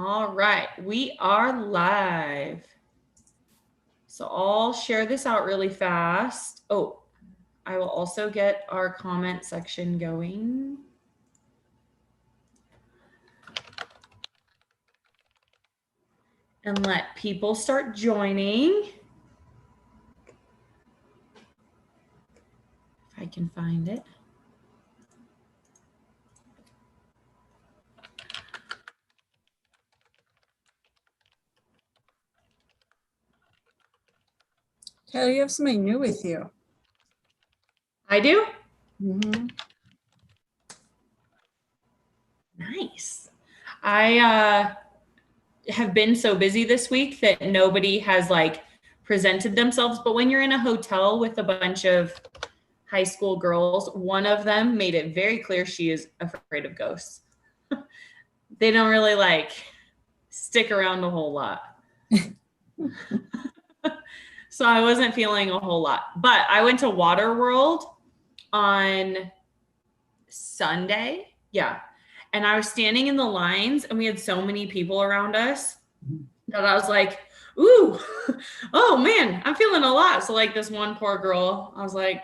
All right, we are live. So I'll share this out really fast. Oh, I will also get our comment section going. And let people start joining. If I can find it. Taylor, you have somebody new with you. I do? Mm-hmm. Nice. I have been so busy this week that nobody has like presented themselves. But when you're in a hotel with a bunch of high school girls, one of them made it very clear she is afraid of ghosts. They don't really like stick around a whole lot. So I wasn't feeling a whole lot. But I went to Waterworld on Sunday. Yeah. And I was standing in the lines and we had so many people around us that I was like, ooh, oh man, I'm feeling a lot. So like this one poor girl, I was like,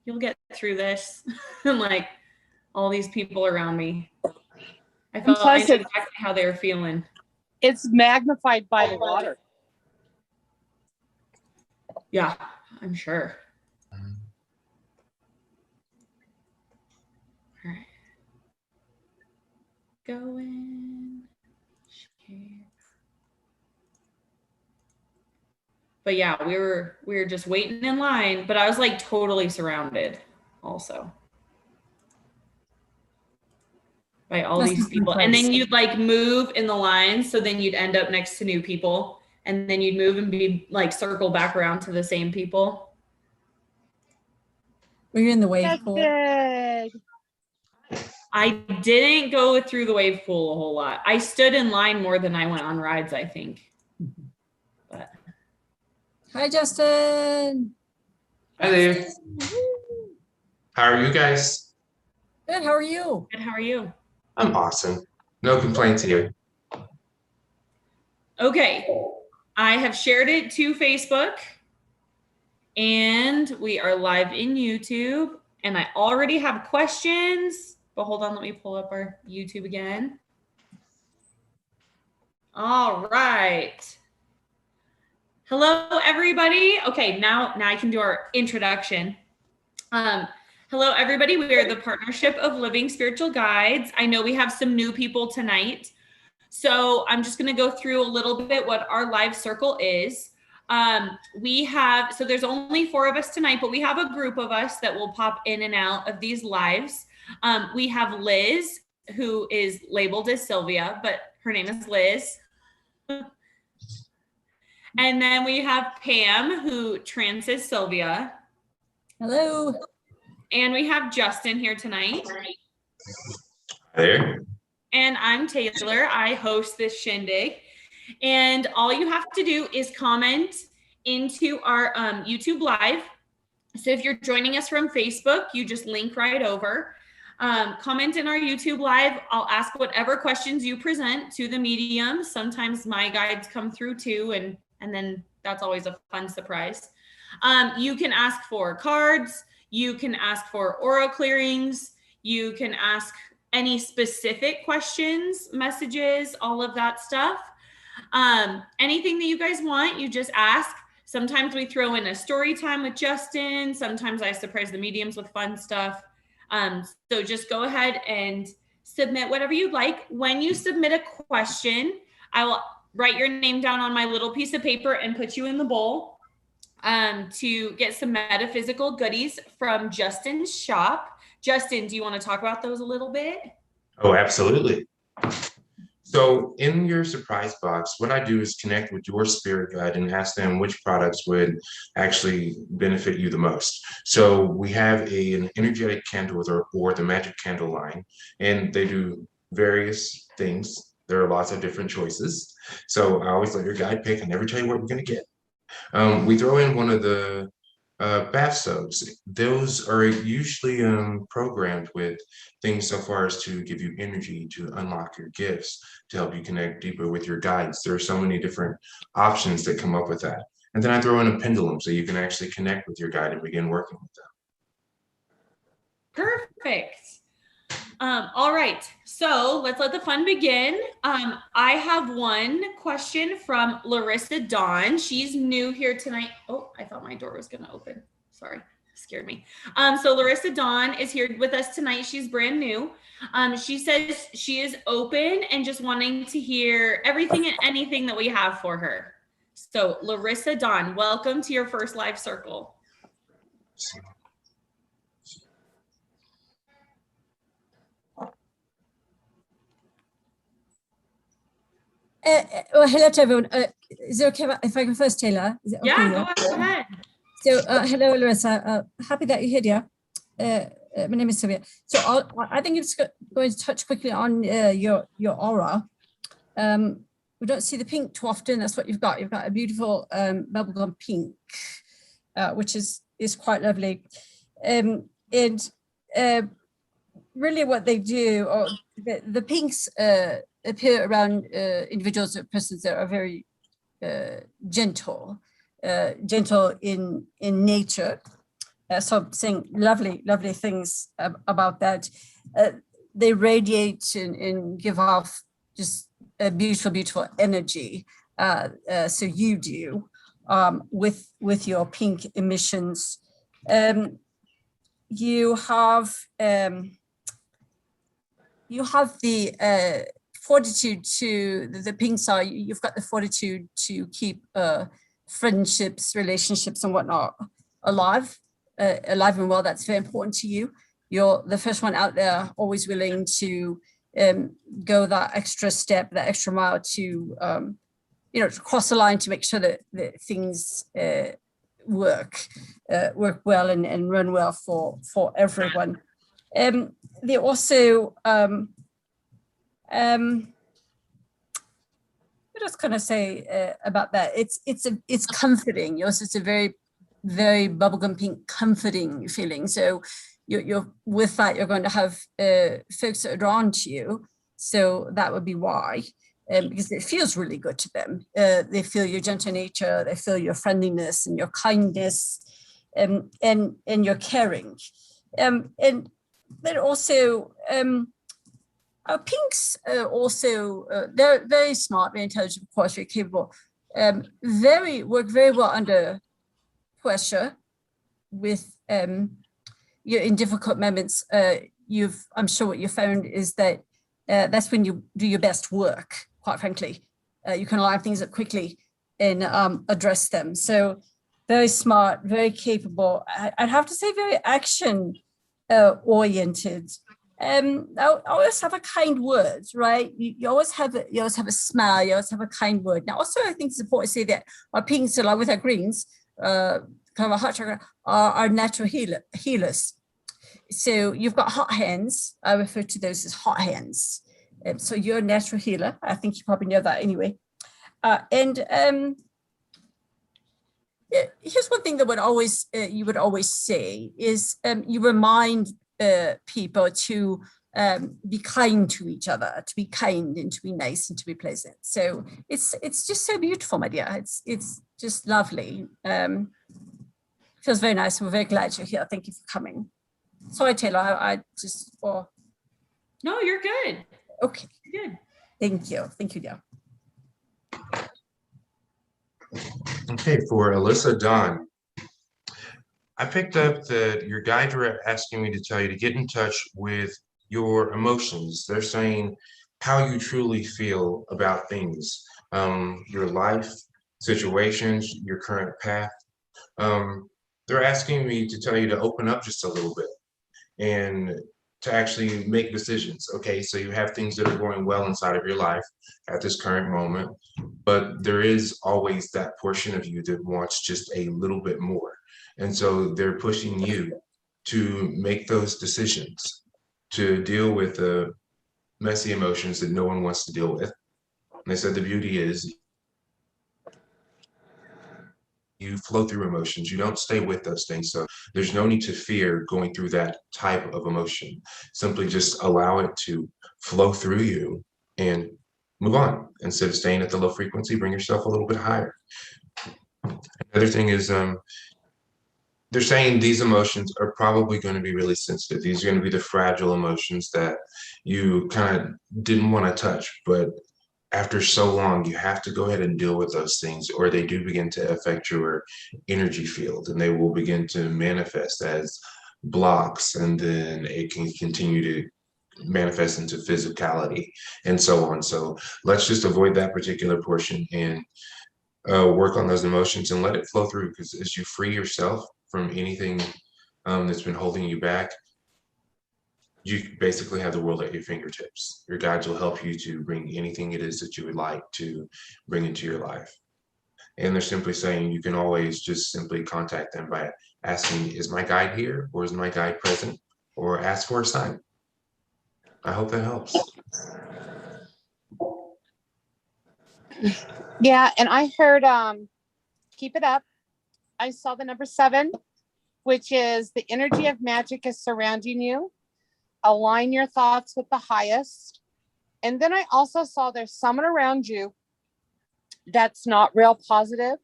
you'll get through this. And like all these people around me. I knew exactly how they were feeling. It's magnified by the water. Yeah, I'm sure. All right. Going. But yeah, we were just waiting in line, but I was like totally surrounded also by all these people. And then you'd like move in the line, so then you'd end up next to new people, and then you'd move and be like circle back around to the same people. Were you in the wave pool? I didn't go through the wave pool a whole lot. I stood in line more than I went on rides, I think. But hi, Justin. Hi there. How are you guys? Good. How are you? Good. How are you? I'm awesome. No complaints here. Okay. I have shared it to Facebook and we are live in YouTube, and I already have questions, but hold on, let me pull up our YouTube again. All right. Hello, everybody. Okay, now I can do our introduction. Hello, everybody. We are the Partnership of Living Spiritual Guides. I know we have some new people tonight, so I'm just going to go through a little bit what our live circle is. So there's only 4 of us tonight, but we have a group of us that will pop in and out of these lives. We have Liz, who is labeled as Sylvia, but her name is Liz. And then we have Pam, who trans as Sylvia. Hello. And we have Justin here tonight. Hi there. And I'm Taylor. I host this shindig. And all you have to do is comment into our YouTube live. So if you're joining us from Facebook, you just link right over. Comment in our YouTube live. I'll ask whatever questions you present to the medium. Sometimes my guides come through too, and then that's always a fun surprise. You can ask for cards. You can ask for aura clearings. You can ask any specific questions, messages, all of that stuff. Anything that you guys want, you just ask. Sometimes we throw in a story time with Justin. Sometimes I surprise the mediums with fun stuff. So just go ahead and submit whatever you'd like. When you submit a question, I will write your name down on my little piece of paper and put you in the bowl to get some metaphysical goodies from Justin's shop. Justin, do you want to talk about those a little bit? Oh, absolutely. So in your surprise box, what I do is connect with your spirit guide and ask them which products would actually benefit you the most. So we have an energetic candle or the magic candle line, and they do various things. There are lots of different choices. So I always let your guide pick. I never tell you what we're going to get. We throw in one of the bath soaps. Those are usually programmed with things so far as to give you energy, to unlock your gifts, to help you connect deeper with your guides. There are so many different options that come up with that. And then I throw in a pendulum so you can actually connect with your guide and begin working with them. Perfect. All right, so let's let the fun begin. I have one question from Larissa Dawn. She's new here tonight. Oh, I thought my door was gonna open. Sorry, scared me. So Larissa Dawn is here with us tonight. She's brand new. She says she is open and just wanting to hear everything and anything that we have for her. So Larissa Dawn, welcome to your first live circle. Well, hello to everyone. Is it okay if I go first, Taylor? Is it okay? Yeah, go ahead. So, hello, Larissa. Happy that you're here, dear. My name is Sylvia. So, I think it's going to touch quickly on your aura. We don't see the pink too often. That's what you've got. You've got a beautiful bubblegum pink, which is quite lovely. And really, what they do, or the pinks appear around individuals or persons that are very gentle in nature. So I'm saying lovely things about that. They radiate and give off just a beautiful energy. So you do with your pink emissions. You have the fortitude to the pinks are, you've got the fortitude to keep friendships, relationships and whatnot alive and well. That's very important to you. You're the first one out there, always willing to go that extra step, that extra mile to to cross the line to make sure that things work well and run well for everyone. They also what else can I say about that? It's comforting. Yours is a very bubblegum pink comforting feeling. So you're with that, you're going to have folks that are drawn to you. So that would be why, because it feels really good to them. They feel your gentle nature, they feel your friendliness and your kindness, and your caring. And then also, pinks also, they're very smart, very intelligent, of course, very capable, work very well under pressure with, you're in difficult moments. I'm sure what you found is that that's when you do your best work, quite frankly. You can line things up quickly and address them. So very smart, very capable. I'd have to say very action oriented. I always have a kind word, right? You always have a smile. You always have a kind word. Now, also, I think it's important to say that our pinks, along with our greens, kind of a heart chakra, are natural healers. So you've got hot hands. I refer to those as hot hands. So you're a natural healer. I think you probably know that anyway. Here's one thing that you would always say is you remind people to be kind to each other, to be kind and to be nice and to be pleasant. So it's just so beautiful, my dear. It's just lovely. Feels very nice. We're very glad you're here. Thank you for coming. Sorry, Taylor. I just. No, you're good. Okay. You're good. Thank you. Thank you, dear. Okay, for Alyssa Dawn, I picked up that your guides were asking me to tell you to get in touch with your emotions. They're saying how you truly feel about things, your life, situations, your current path. They're asking me to tell you to open up just a little bit and to actually make decisions. Okay, so you have things that are going well inside of your life at this current moment, but there is always that portion of you that wants just a little bit more. And so they're pushing you to make those decisions, to deal with the messy emotions that no one wants to deal with. And they said the beauty is you flow through emotions. You don't stay with those things. So there's no need to fear going through that type of emotion. Simply just allow it to flow through you and move on. Instead of staying at the low frequency, bring yourself a little bit higher. Another thing is they're saying these emotions are probably going to be really sensitive. These are going to be the fragile emotions that you kind of didn't want to touch, but after so long, you have to go ahead and deal with those things, or they do begin to affect your energy field, and they will begin to manifest as blocks, and then it can continue to manifest into physicality and so on. So let's just avoid that particular portion and work on those emotions and let it flow through, because as you free yourself from anything that's been holding you back, you basically have the world at your fingertips. Your guides will help you to bring anything it is that you would like to bring into your life. And they're simply saying you can always just simply contact them by asking, is my guide here, or is my guide present, or ask for a sign. I hope that helps. Yeah, and I heard keep it up. I saw the number 7, which is the energy of magic is surrounding you. Align your thoughts with the highest. And then I also saw there's someone around you that's not real positive.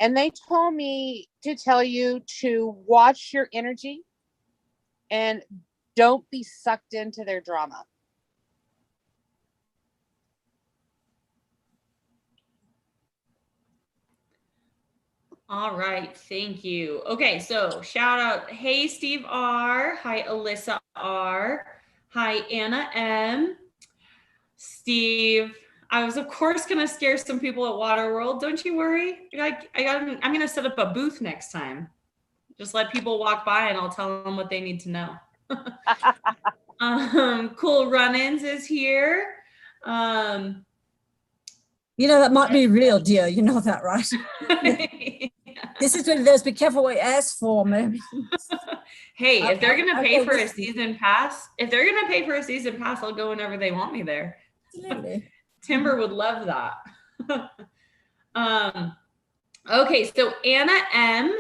And they told me to tell you to watch your energy and don't be sucked into their drama. All right, thank you. Okay, so shout out, hey Steve R, hi Alyssa R, hi Anna M. Steve, I was of course gonna scare some people at Waterworld. Don't you worry. I'm gonna set up a booth next time. Just let people walk by and I'll tell them what they need to know. Cool Run-ins is here. You know, that might be real, dear. You know that, right? This is one of those, be careful what you ask for, maybe. Hey, if they're gonna pay for a season pass, I'll go whenever they want me there. Absolutely. Timber would love that. Okay, so Anna M,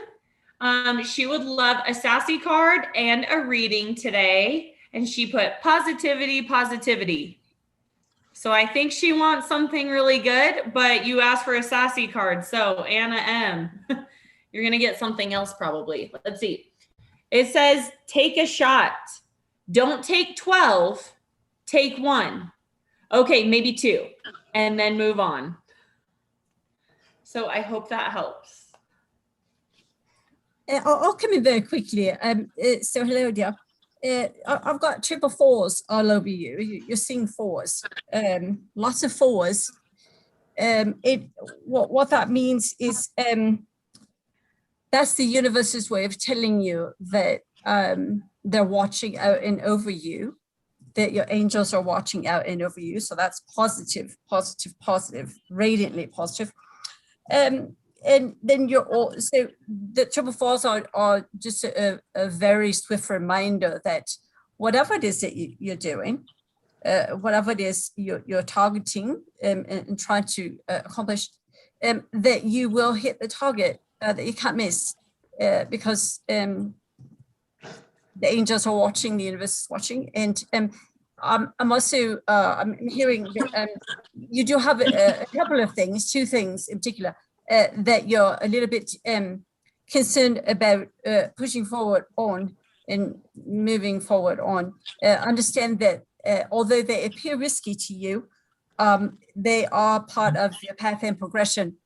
she would love a sassy card and a reading today, and she put positivity, positivity. So I think she wants something really good, but you asked for a sassy card. So Anna M, you're going to get something else probably. Let's see. It says, take a shot. Don't take 12, take 1. Okay, maybe 2, and then move on. So I hope that helps. I'll come in very quickly. So hello, dear. I've got 4s all over you. You're seeing 4s, lots of 4s. What that means is that's the universe's way of telling you that they're watching out and over you, that your angels are watching out and over you. So that's positive, positive, positive, radiantly positive. And then you're all, so the 4s are just a very swift reminder that whatever it is that you're doing, whatever it is you're targeting and trying to accomplish, that you will hit the target, that you can't miss, because the angels are watching, the universe is watching. And I'm also, I'm hearing you do have a couple of things, 2 things in particular, that you're a little bit concerned about pushing forward on and moving forward on. Understand that although they appear risky to you, they are part of your path and progression,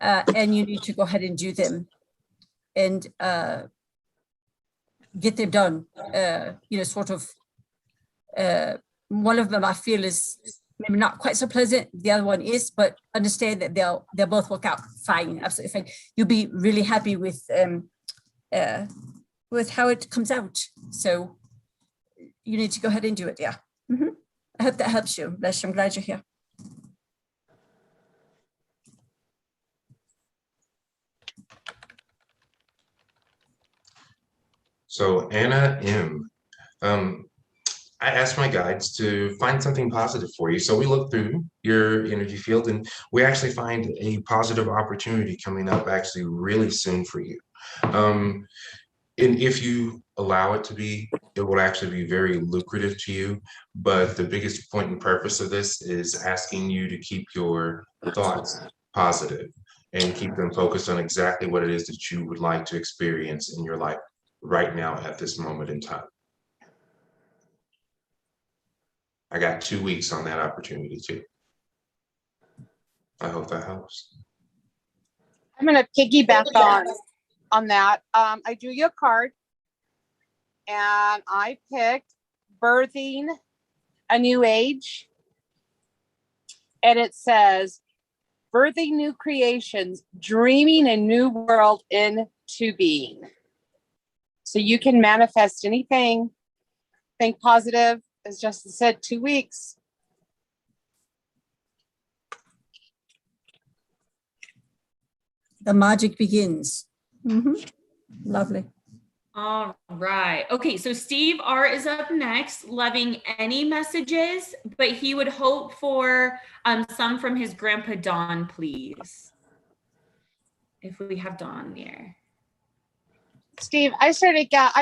and you need to go ahead and do them and get them done. Sort of, one of them I feel is maybe not quite so pleasant, the other one is, but understand that they'll both work out fine, absolutely fine. You'll be really happy with how it comes out. So you need to go ahead and do it, yeah. I hope that helps you, Lesh. I'm glad you're here. So Anna M, I asked my guides to find something positive for you. So we look through your energy field and we actually find a positive opportunity coming up actually really soon for you. Um, and if you allow it to be, it will actually be very lucrative to you. But the biggest point and purpose of this is asking you to keep your thoughts positive and keep them focused on exactly what it is that you would like to experience in your life right now at this moment in time. I got 2 weeks on that opportunity too. I hope that helps. I'm going to piggyback on that. I drew you a card and I picked Birthing a New Age. And it says, birthing new creations, dreaming a new world into being. So you can manifest anything. Think positive. As Justin said, 2 weeks. The magic begins. Lovely. All right. Okay, so Steve R is up next, loving any messages, but he would hope for some from his grandpa Don, please. If we have Don here. Steve, I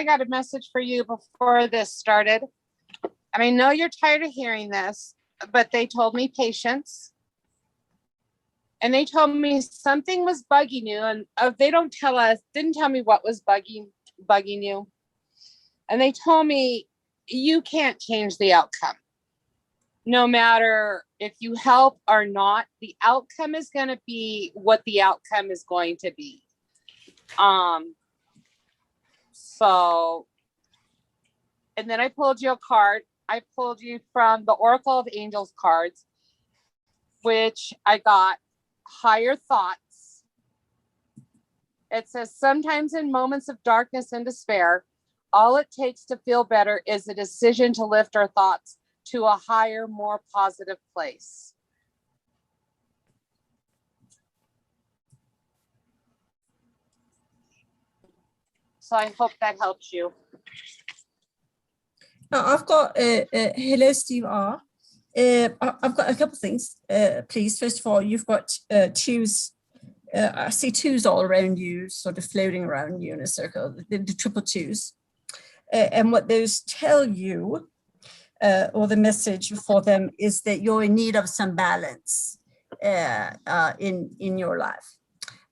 got a message for you before this started. And I know you're tired of hearing this, but they told me patience. And they told me something was bugging you. And they didn't tell me what was bugging you. And they told me you can't change the outcome. No matter if you help or not, the outcome is going to be what the outcome is going to be. So, and then I pulled you a card. I pulled you from the Oracle of Angels cards, which I got higher thoughts. It says, sometimes in moments of darkness and despair, all it takes to feel better is a decision to lift our thoughts to a higher, more positive place. So I hope that helps you. I've got hello, Steve R. I've got a couple of things, please. First of all, you've got twos. I see twos all around you, sort of floating around you in a circle, the triple twos. And what those tell you, or the message for them, is that you're in need of some balance in your life.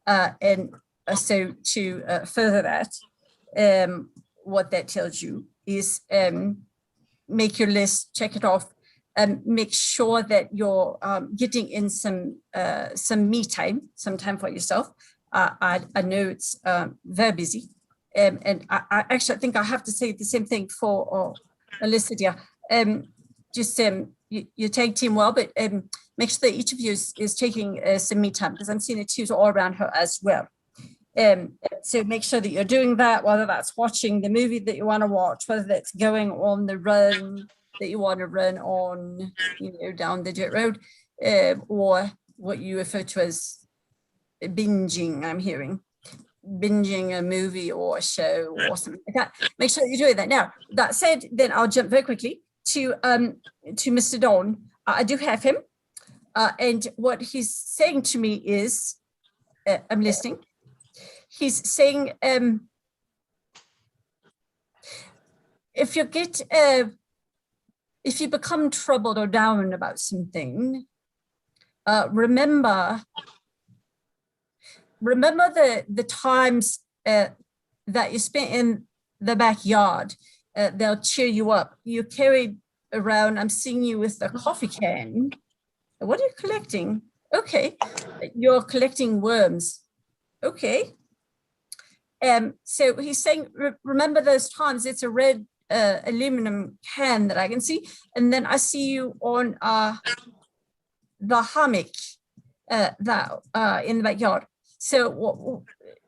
And so to further that, what that tells you is make your list, check it off, and make sure that you're getting in some me time, some time for yourself. I know it's very busy. And I actually think I have to say the same thing for Alyssa, dear. You tag team well, but make sure that each of you is taking some me time, because I'm seeing it twos all around her as well. So make sure that you're doing that, whether that's watching the movie that you want to watch, whether that's going on the run that you want to run on, down the dirt road, or what you refer to as binging, I'm hearing. Binging a movie or a show or something like that. Make sure you're doing that. Now, that said, then I'll jump very quickly to Mr. Don. I do have him. And what he's saying to me is, I'm listening. He's saying, if you become troubled or down about something, remember the times that you spent in the backyard. They'll cheer you up. You carried around, I'm seeing you with a coffee can. What are you collecting? Okay, you're collecting worms. Okay. So he's saying, remember those times. It's a red aluminum can that I can see. And then I see you on the hammock in the backyard. So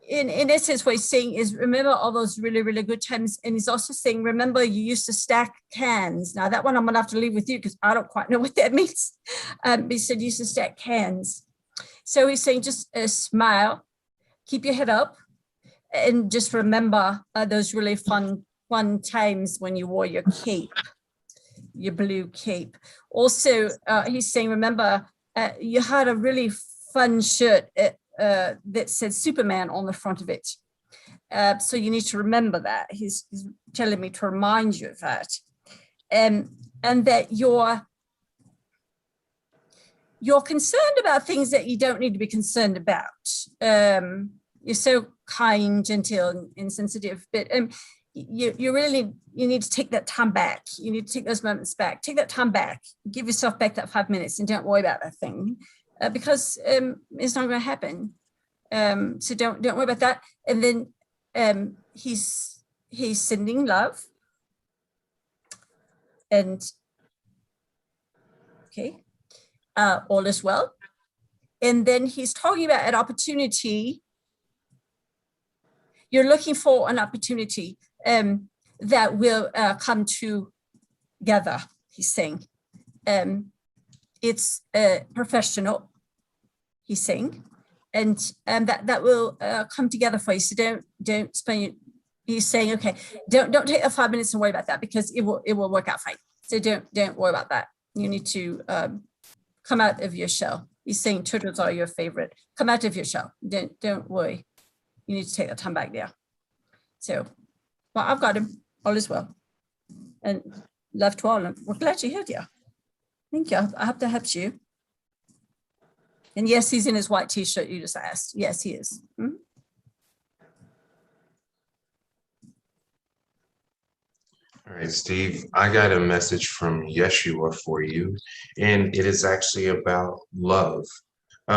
in essence, what he's saying is, remember all those really, really good times. And he's also saying, remember you used to stack cans. Now that one I'm gonna have to leave with you because I don't quite know what that means. But he said you used to stack cans. So he's saying just smile, keep your head up, and just remember those really fun times when you wore your cape. your blue cape. Also, he's saying, remember, you had a really fun shirt that said Superman on the front of it. So you need to remember that. He's telling me to remind you of that. And that you're concerned about things that you don't need to be concerned about. You're so kind, gentle, and sensitive, but you need to take that time back. You need to take those moments back. Take that time back. Give yourself back that 5 minutes and don't worry about that thing because it's not going to happen. So don't worry about that. And then he's sending love. And okay, all is well. And then he's talking about an opportunity. You're looking for an opportunity that will come together, he's saying. It's professional, he's saying, and that will come together for you. So don't spend. He's saying, okay, don't take the 5 minutes and worry about that because it will work out fine. So don't worry about that. You need to come out of your shell. He's saying turtles are your favorite. Come out of your shell. Don't worry. You need to take that time back there. So, well, I've got him. All is well. And love to all. We're glad you're here, dear. Thank you. I hope that helps you. And yes, he's in his white t-shirt you just asked. Yes, he is. Hmm? All right, Steve, I got a message from Yeshua for you, and it is actually about love.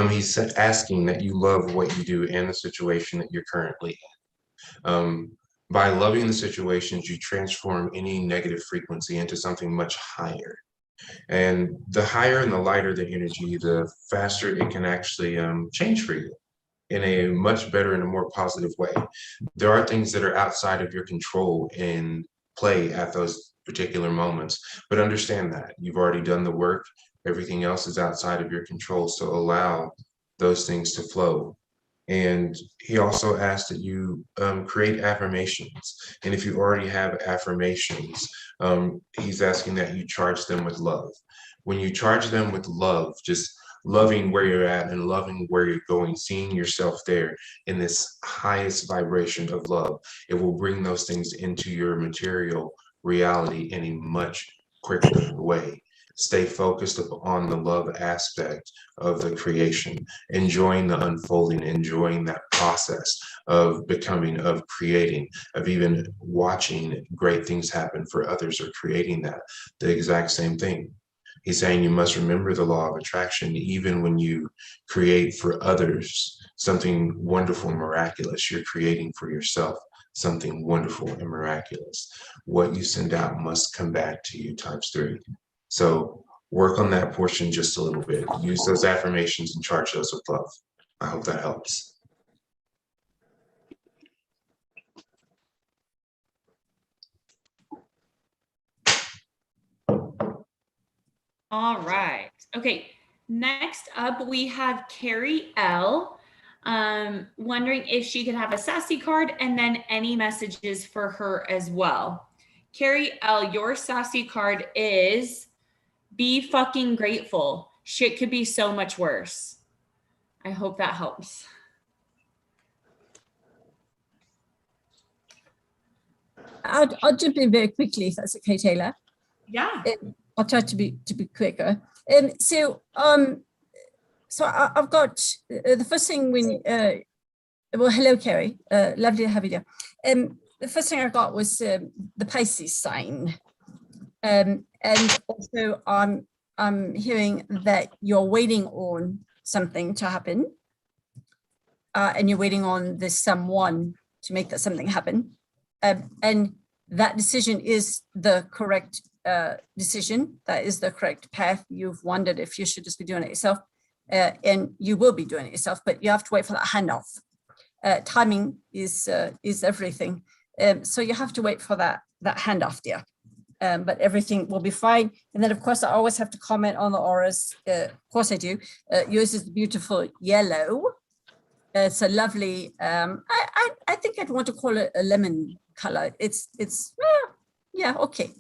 He's asking that you love what you do and the situation that you're currently in. By loving the situations, you transform any negative frequency into something much higher. And the higher and the lighter the energy, the faster it can actually change for you in a much better and a more positive way. There are things that are outside of your control and play at those particular moments, but understand that you've already done the work. Everything else is outside of your control, so allow those things to flow. And he also asked that you create affirmations, and if you already have affirmations, he's asking that you charge them with love. When you charge them with love, just loving where you're at and loving where you're going, seeing yourself there in this highest vibration of love, it will bring those things into your material reality in a much quicker way. Stay focused on the love aspect of the creation, enjoying the unfolding, enjoying that process of becoming, of creating, of even watching great things happen for others or creating that, the exact same thing. He's saying you must remember the law of attraction. Even when you create for others something wonderful and miraculous, you're creating for yourself something wonderful and miraculous. What you send out must come back to you ×3. So work on that portion just a little bit. Use those affirmations and charge those with love. I hope that helps. All right. Okay. Next up, we have Carrie L. Wondering if she could have a sassy card and then any messages for her as well. Carrie L., your sassy card is be fucking grateful. Shit could be so much worse. I hope that helps. I'll jump in very quickly if that's okay, Taylor. Yeah. I'll try to be quicker. So I've got the first thing when well, hello, Carrie. Lovely to have you there. The first thing I got was the Pisces sign, and also I'm hearing that you're waiting on something to happen, and you're waiting on this someone to make that something happen, and that decision is the correct decision. That is the correct path. You've wondered if you should just be doing it yourself, and you will be doing it yourself, but you have to wait for that handoff. Timing is everything. So you have to wait for that handoff there. But everything will be fine. And then, of course, I always have to comment on the auras. Of course I do. Yours is beautiful yellow. It's a lovely, I think I'd want to call it a lemon color. It's yeah, okay.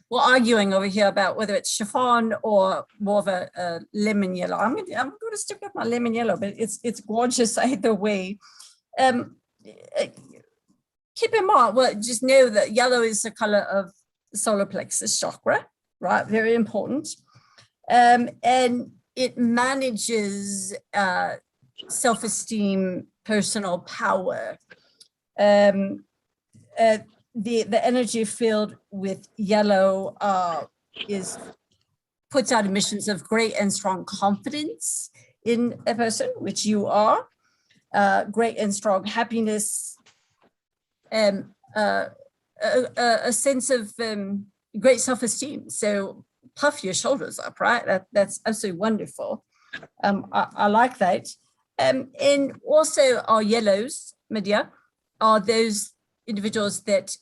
we're arguing over here about whether it's chiffon or more of a lemon yellow. I'm going to stick with my lemon yellow, but it's gorgeous either way. Keep in mind, well, just know that yellow is the color of the solar plexus chakra, right? Very important. And it manages self-esteem, personal power. The energy field with yellow puts out emissions of great and strong confidence in a person, which you are, great and strong happiness, a sense of great self-esteem. So puff your shoulders up, right? That's absolutely wonderful. I like that. And also our yellows, Medea, are those individuals that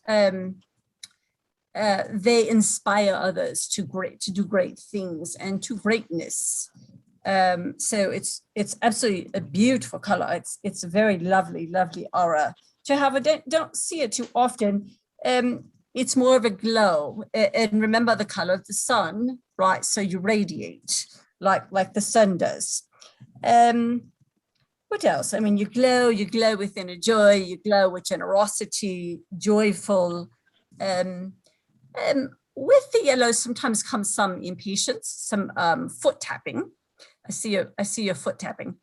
they inspire others to do great things and to greatness. So it's absolutely a beautiful color. It's a very lovely, lovely aura to have. I don't see it too often. It's more of a glow. And remember the color of the sun, right? So you radiate like the sun does. What else? I mean, you glow with inner joy, you glow with generosity, joyful. With the yellow sometimes comes some impatience, some foot tapping. I see your foot tapping,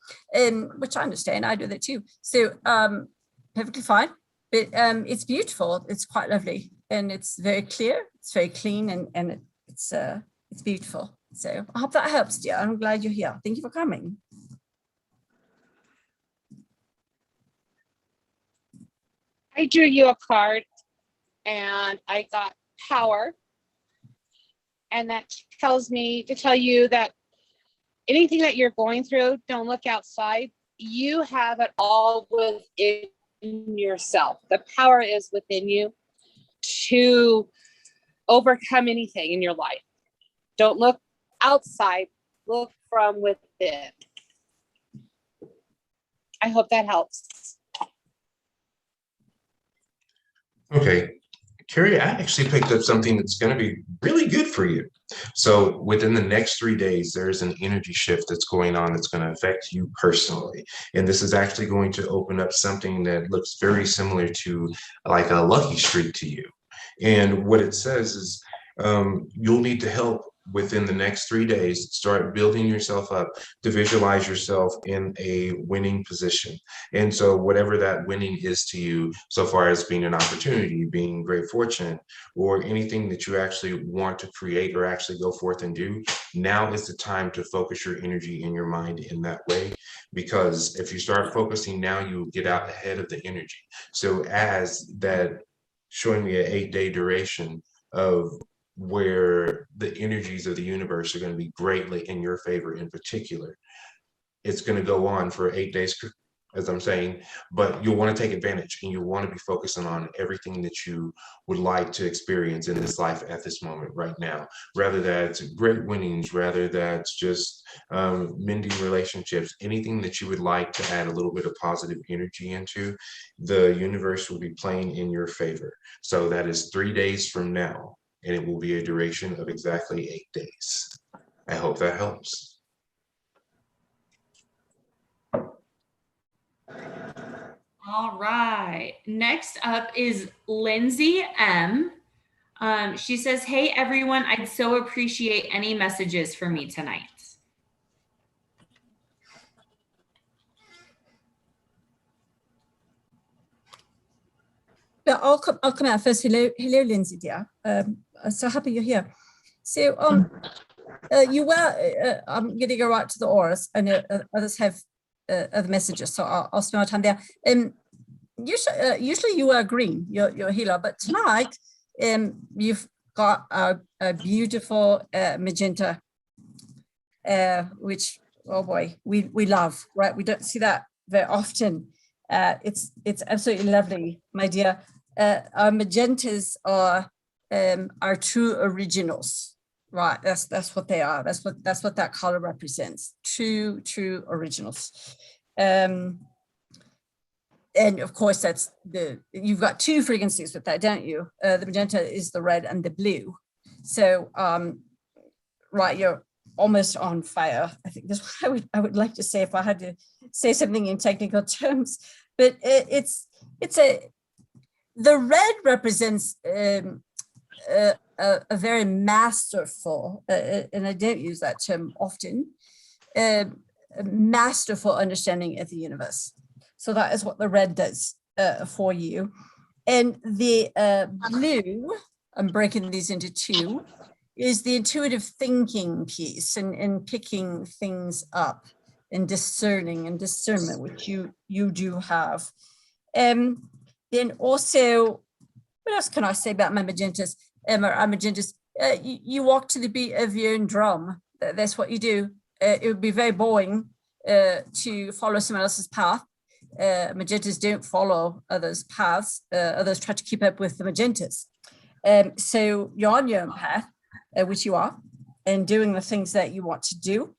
which I understand. I do that too. So perfectly fine, but it's beautiful. It's quite lovely, and it's very clear. It's very clean, and it's beautiful. So I hope that helps, dear. I'm glad you're here. Thank you for coming. I drew you a card and I got power. And that tells me to tell you that anything that you're going through, don't look outside. You have it all within yourself. The power is within you to overcome anything in your life. Don't look outside, look from within. I hope that helps. Okay, Carrie, I actually picked up something that's going to be really good for you. So within the next 3 days, there's an energy shift that's going on that's going to affect you personally. And this is actually going to open up something that looks very similar to like a lucky streak to you. And what it says is you'll need to help within the next 3 days, start building yourself up to visualize yourself in a winning position. And so whatever that winning is to you, so far as being an opportunity, being great fortune, or anything that you actually want to create or actually go forth and do, now is the time to focus your energy in your mind in that way. Because if you start focusing now, you get out ahead of the energy. So as that showing me an 8-day duration of where the energies of the universe are going to be greatly in your favor in particular. It's going to go on for 8 days, as I'm saying, but you'll want to take advantage and you'll want to be focusing on everything that you would like to experience in this life at this moment right now, rather that's great winnings, rather that's just mending relationships, anything that you would like to add a little bit of positive energy into, the universe will be playing in your favor. So that is 3 days from now. And it will be a duration of exactly 8 days. I hope that helps. All right. Next up is Lindsay M. She says, hey, everyone, I'd so appreciate any messages for me tonight. But I'll come out first. Hello, Lindsay, dear. So happy you're here. So you were, I'm going to go right to the auras. I know others have other messages, so I'll spend my time there. Usually you are green, you're a healer, but tonight you've got a beautiful magenta, which, oh boy, we love, right? We don't see that very often. It's absolutely lovely, my dear. Our magentas are our true originals, right? That's what they are. That's what that color represents. True originals. And of course, you've got two frequencies with that, don't you? The magenta is the red and the blue. So, right, you're almost on fire. I think that's what I would like to say if I had to say something in technical terms. But the red represents a very masterful, and I don't use that term often, a masterful understanding of the universe. So that is what the red does for you. And the blue, I'm breaking these into two, is the intuitive thinking piece and picking things up and discerning and discernment, which you do have. Then also, what else can I say about my magentas? Our magentas, you walk to the beat of your own drum. That's what you do. It would be very boring to follow someone else's path. Magentas don't follow others' paths. Others try to keep up with the magentas. So you're on your own path, which you are, and doing the things that you want to do.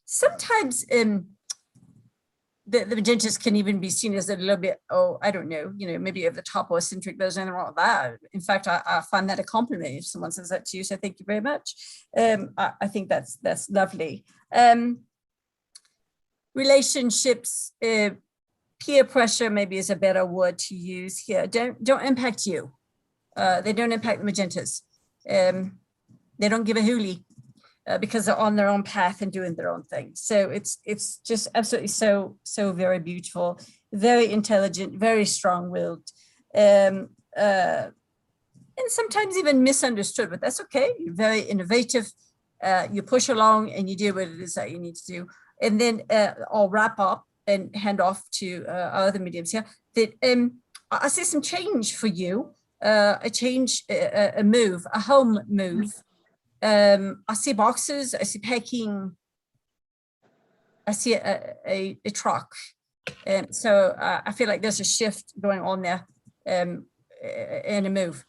Sometimes the magentas can even be seen as a little bit, I don't know, maybe over the top or eccentric. There's nothing wrong with that. In fact, I find that a compliment if someone says that to you. So thank you very much. I think that's lovely. Relationships, peer pressure maybe is a better word to use here. Don't impact you. They don't impact the magentas. They don't give a hoolie. Because they're on their own path and doing their own thing. So it's just absolutely so very beautiful, very intelligent, very strong-willed, and sometimes even misunderstood, but that's okay. You're very innovative. You push along and you do what it is that you need to do. And then I'll wrap up and hand off to our other mediums here. That I see some change for you, a change, a move, a home move. I see boxes, I see packing, I see a truck. So I feel like there's a shift going on there and a move.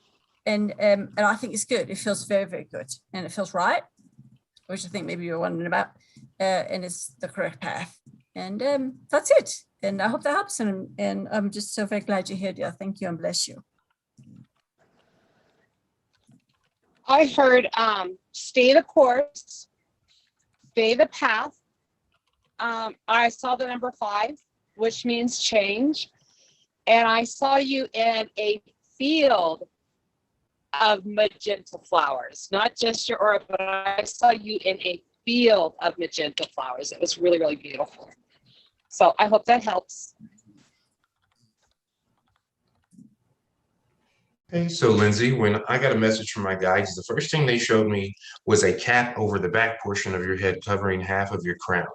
And I think it's good. It feels very, very good. And it feels right, which I think maybe you're wondering about. And it's the correct path. And that's it. And I hope that helps. And I'm just so very glad you're here, dear. Thank you and bless you. I heard stay the course, stay the path. I saw the number 5, which means change. And I saw you in a field of magenta flowers, not just your aura, but I saw you in a field of magenta flowers. It was really, really beautiful. So I hope that helps. Okay, so Lindsay, when I got a message from my guides, the first thing they showed me was a cap over the back portion of your head covering half of your crown.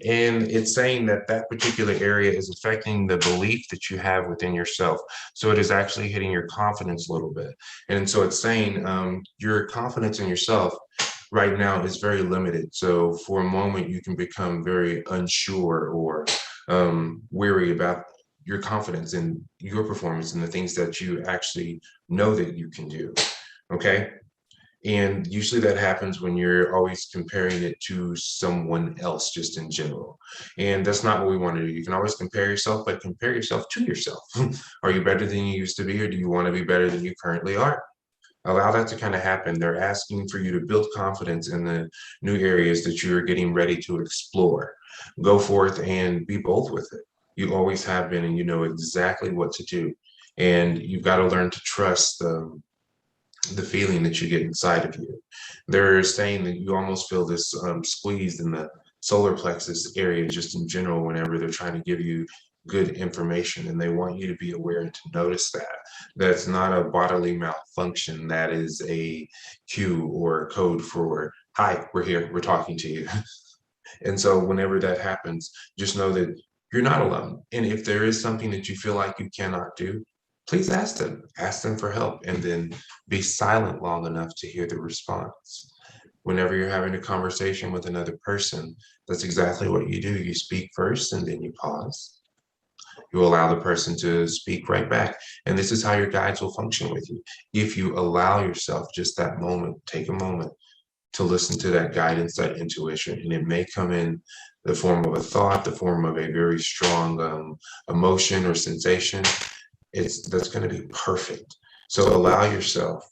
And it's saying that that particular area is affecting the belief that you have within yourself. So it is actually hitting your confidence a little bit. And so it's saying your confidence in yourself right now is very limited. So for a moment, you can become very unsure or weary about your confidence in your performance and the things that you actually know that you can do, okay? And usually that happens when you're always comparing it to someone else just in general. And that's not what we want to do. You can always compare yourself, but compare yourself to yourself. Are you better than you used to be, or do you want to be better than you currently are? Allow that to kind of happen. They're asking for you to build confidence in the new areas that you're getting ready to explore. Go forth and be bold with it. You always have been, and you know exactly what to do. And you've got to learn to trust the feeling that you get inside of you. They're saying that you almost feel this squeezed in the solar plexus area just in general whenever they're trying to give you good information, and they want you to be aware and to notice that. That's not a bodily malfunction. That is a cue or a code for, hi, we're here, we're talking to you. And so whenever that happens, just know that you're not alone. And if there is something that you feel like you cannot do, please ask them for help, and then be silent long enough to hear the response. Whenever you're having a conversation with another person, that's exactly what you do. You speak first and then you pause. You allow the person to speak right back. And this is how your guides will function with you. If you allow yourself just that moment, take a moment to listen to that guidance, that intuition, and it may come in the form of a thought, the form of a very strong emotion or sensation. That's going to be perfect. So allow yourself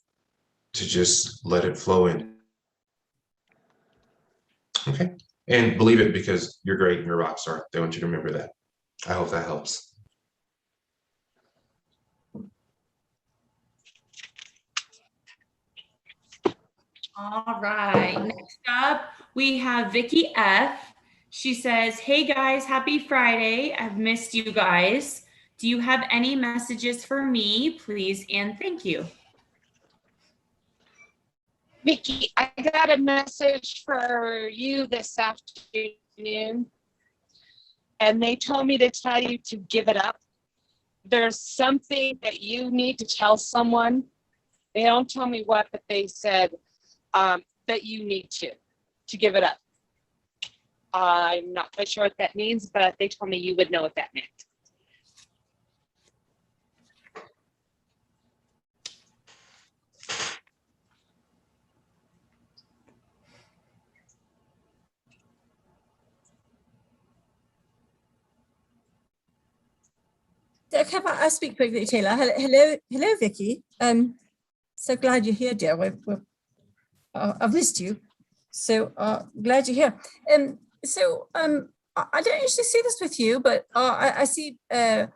to just let it flow in. Okay. And believe it, because you're great and you're a rock star. They want you to remember that. I hope that helps. All right. Next up, we have Vicky F. She says, "Hey guys, happy Friday. I've missed you guys. Do you have any messages for me, please? And thank you." Vicky, I got a message for you this afternoon, and they told me to tell you to give it up. There's something that you need to tell someone. They don't tell me what, but they said that you need to give it up. I'm not quite sure what that means, but they told me you would know what that meant. Okay, I'll speak quickly, Taylor. Hello, Vicky. So glad you're here, dear. I've missed you. So glad you're here. I don't usually see this with you, but I see an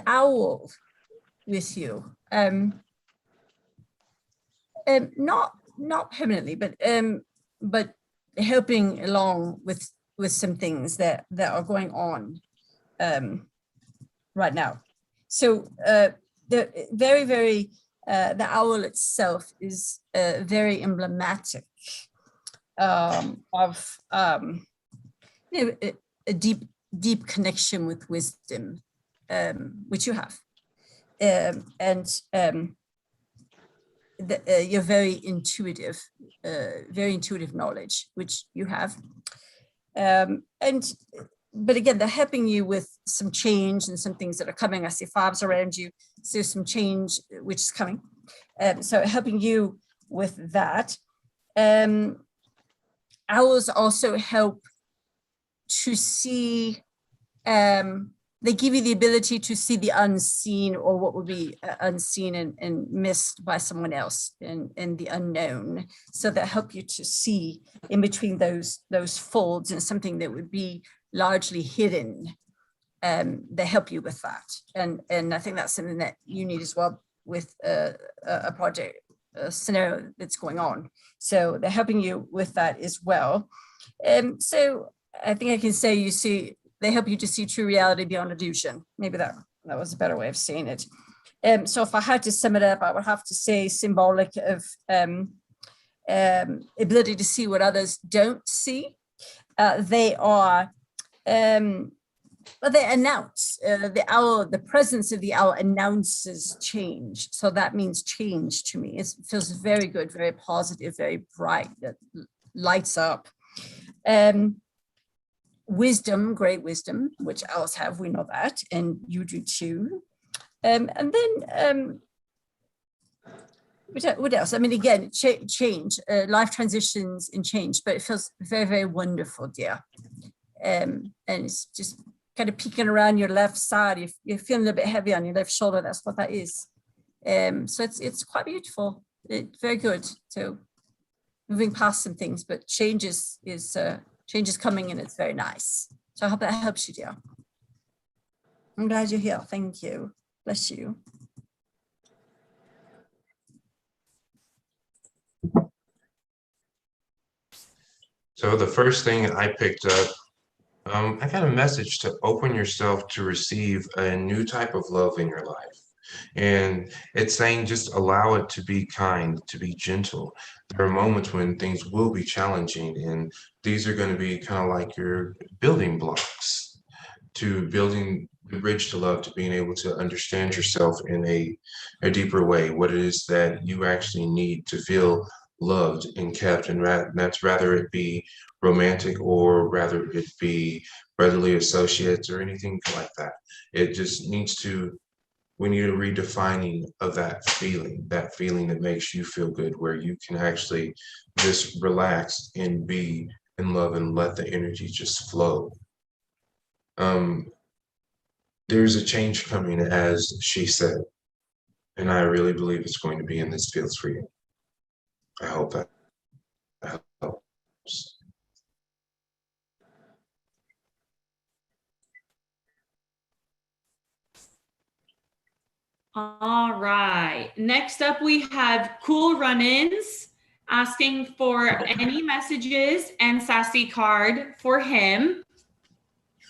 owl with you. Not permanently, but helping along with some things that are going on right now. So the the owl itself is very emblematic of a deep connection with wisdom, which you have, you're very intuitive knowledge, which you have, but again, they're helping you with some change and some things that are coming. I see fobs around you, so some change which is coming. So helping you with that. Owls also help to see, they give you the ability to see the unseen, or what would be unseen and missed by someone else, and the unknown. So that help you to see in between those folds and something that would be largely hidden. They help you with that, and I think that's something that you need as well with a project scenario that's going on. So they're helping you with that as well. So I think I can say they help you to see true reality beyond illusion. Maybe that was a better way of saying it. So if I had to sum it up, I would have to say symbolic of ability to see what others don't see. They are, they announce, the presence of the owl announces change. So that means change to me. It feels very good, very positive, very bright, that lights up. Wisdom, great wisdom, which owls have, we know that, and you do too. And then, what else? I mean, again, change, life transitions and change, but it feels very, very wonderful, dear. And it's just kind of peeking around your left side. You're feeling a bit heavy on your left shoulder. That's what that is. So it's quite beautiful. Very good. So moving past some things, but change is coming, and it's very nice. So I hope that helps you, dear. I'm glad you're here. Thank you. Bless you. So the first thing I picked up, I got a message to open yourself to receive a new type of love in your life. And it's saying just allow it to be kind, to be gentle. There are moments when things will be challenging, and these are going to be kind of like your building blocks to building the bridge to love, to being able to understand yourself in a deeper way, what it is that you actually need to feel loved and kept, and that's rather it be romantic or rather it be brotherly associates or anything like that. It just needs to, we need a redefining of that feeling that makes you feel good, where you can actually just relax and be in love and let the energy just flow. There's a change coming, as she said, And I really believe it's going to be in this field for you. I hope that helps. All right. Next up, we have Cool Run-ins asking for any messages and sassy card for him.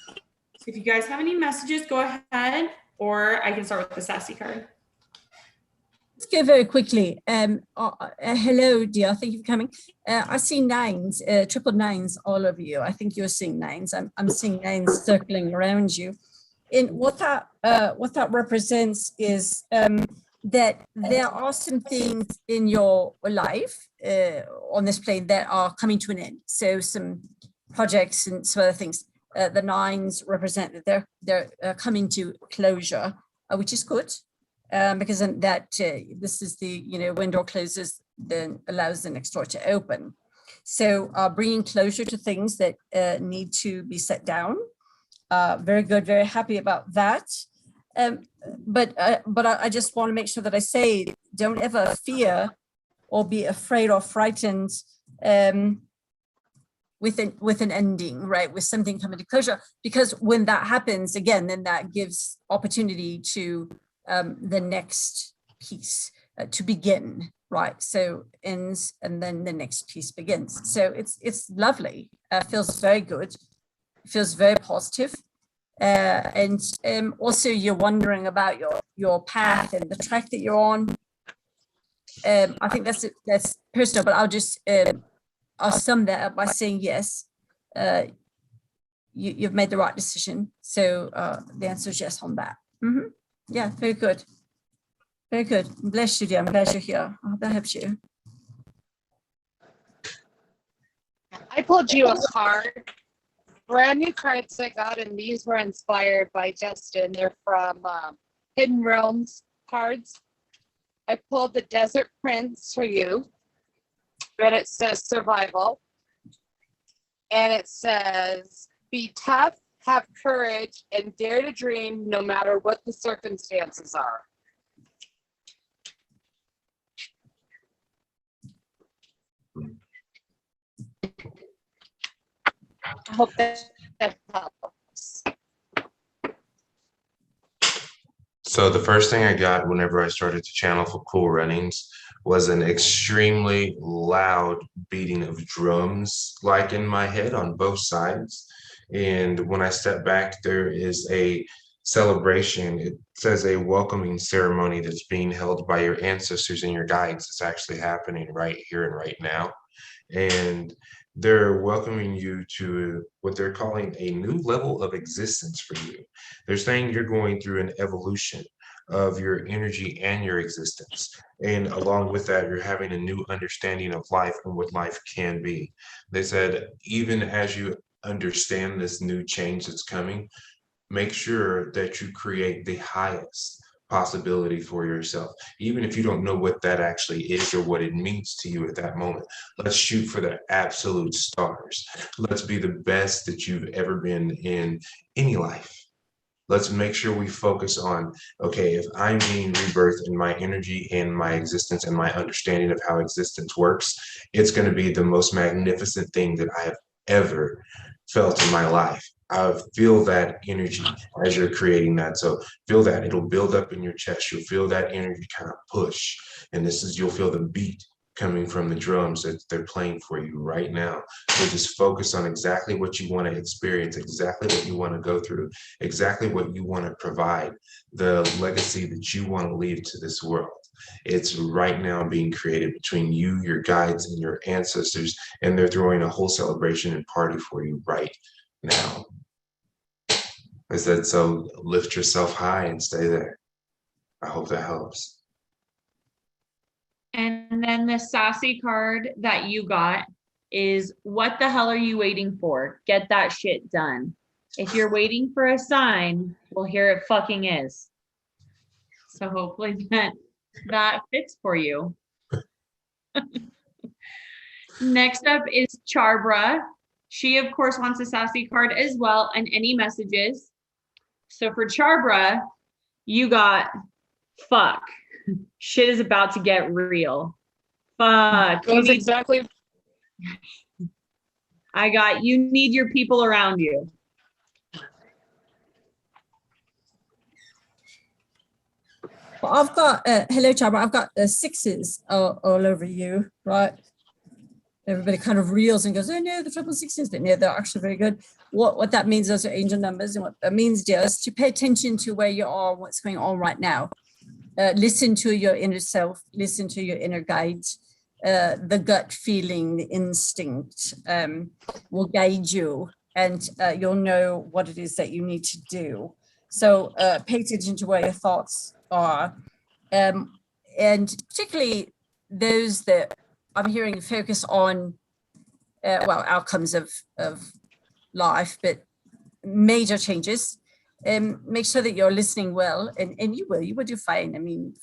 So if you guys have any messages, go ahead, or I can start with the sassy card. Let's go very quickly. Hello, dear. Thank you for coming. I see nines, triple nines, all of you. I think you're seeing nines. I'm seeing nines circling around you. And what that represents is that there are some things in your life on this plane that are coming to an end. So some projects and some other things. The nines represent that they're coming to closure, which is good. Because then that this is the, when door closes, then allows the next door to open. So bringing closure to things that need to be set down. Very good, very happy about that. But I just want to make sure that I say, don't ever fear or be afraid or frightened with an ending, right? With something coming to closure, because when that happens again, then that gives opportunity to the next piece to begin, right? So ends and then the next piece begins. So it's lovely. Feels very good. Feels very positive. And also you're wondering about your path and the track that you're on. I think that's personal, but I'll just I'll sum that up by saying yes. You've made the right decision. So the answer is yes on that. Mm-hmm. Yeah, very good. Very good. Bless you, dear. I'm glad you're here. I hope that helps you. I pulled you a card. Brand new cards I got, and these were inspired by Justin. They're from Hidden Realms cards. I pulled the Desert Prince for you, and it says survival. And it says, be tough, have courage, and dare to dream no matter what the circumstances are. I hope that helps. So the first thing I got whenever I started to channel for Cool Runnings was an extremely loud beating of drums, like in my head on both sides. And when I step back, there is a celebration. It says a welcoming ceremony that's being held by your ancestors and your guides. It's actually happening right here and right now. And they're welcoming you to what they're calling a new level of existence for you. They're saying you're going through an evolution of your energy and your existence. And along with that, you're having a new understanding of life and what life can be. They said, even as you understand this new change that's coming, make sure that you create the highest possibility for yourself, even if you don't know what that actually is or what it means to you at that moment. Let's shoot for the absolute stars. Let's be the best that you've ever been in any life. Let's make sure we focus on, okay, if I'm being rebirthed in my energy and my existence and my understanding of how existence works, it's going to be the most magnificent thing that I have ever felt in my life. I feel that energy as you're creating that. So feel that it'll build up in your chest. You'll feel that energy kind of push. And you'll feel the beat coming from the drums that they're playing for you right now. So just focus on exactly what you want to experience, exactly what you want to go through, exactly what you want to provide, the legacy that you want to leave to this world. It's right now being created between you, your guides, and your ancestors, and they're throwing a whole celebration and party for you right now. I said, so lift yourself high and stay there. I hope that helps. And then the sassy card that you got is, what the hell are you waiting for? Get that shit done. If you're waiting for a sign, well, here it fucking is. So hopefully that fits for you. Next up is Charbra. She, of course, wants a sassy card as well, and any messages. So for Charbra, you got fuck. Shit is about to get real. Fuck. That's exactly. You need your people around you. Well, I've got, hello, Chaba, I've got sixes all over you, right? Everybody kind of reels and goes, oh no, the triple sixes, but no, they're actually very good. What that means, those are angel numbers. And what that means, dear, is to pay attention to where you are, what's going on right now. Listen to your inner self, listen to your inner guides. The gut feeling, the instinct will guide you, and you'll know what it is that you need to do. So pay attention to where your thoughts are. And particularly those that I'm hearing focus on, well, outcomes of life, but major changes. Make sure that you're listening well, and you will do fine. I mean,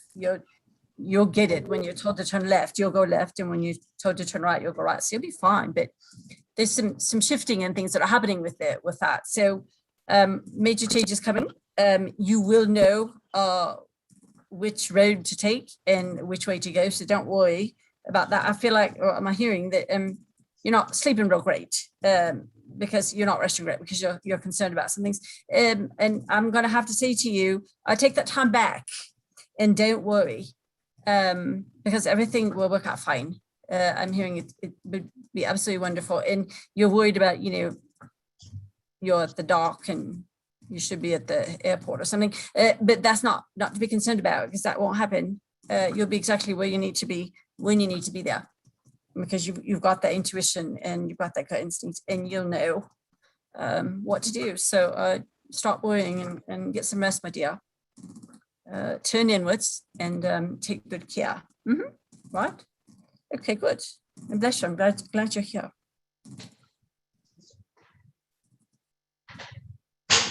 you'll get it. When you're told to turn left, you'll go left, and when you're told to turn right, you'll go right. So you'll be fine. But there's some shifting and things that are happening with that. So major changes coming. You will know which road to take and which way to go. So don't worry about that. I feel like, or am I hearing that you're not sleeping real great because you're not resting great because you're concerned about some things. And I'm going to have to say to you, I take that time back and don't worry because everything will work out fine. I'm hearing it would be absolutely wonderful. And you're worried about, you're at the dock and you should be at the airport or something, but that's not to be concerned about because that won't happen. You'll be exactly where you need to be when you need to be there because you've got that intuition and you've got that gut instinct and you'll know what to do. So stop worrying and get some rest, my dear. Turn inwards and take good care. Right? Okay, good. And bless you. I'm glad you're here.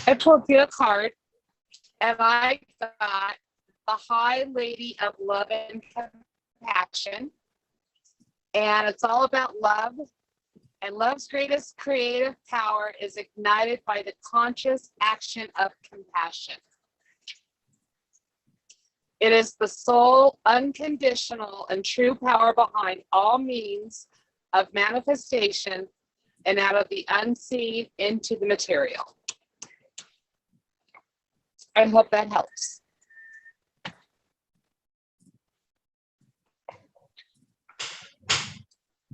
I pulled you a card, and I got the High Lady of Love and Compassion. And it's all about love. And love's greatest creative power is ignited by the conscious action of compassion. It is the sole, unconditional, and true power behind all means of manifestation and out of the unseen into the material. I hope that helps.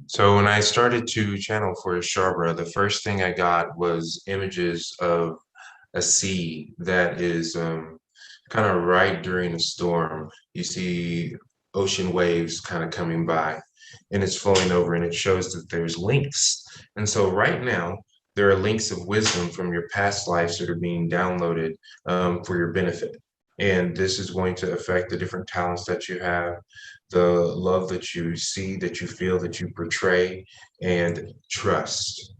So when I started to channel for Sharbra, the first thing I got was images of a sea that is kind of right during a storm. You see ocean waves kind of coming by and it's flowing over and it shows that there's links. And so right now, there are links of wisdom from your past lives that are being downloaded for your benefit. And this is going to affect the different talents that you have, the love that you see, that you feel, that you portray, and trust.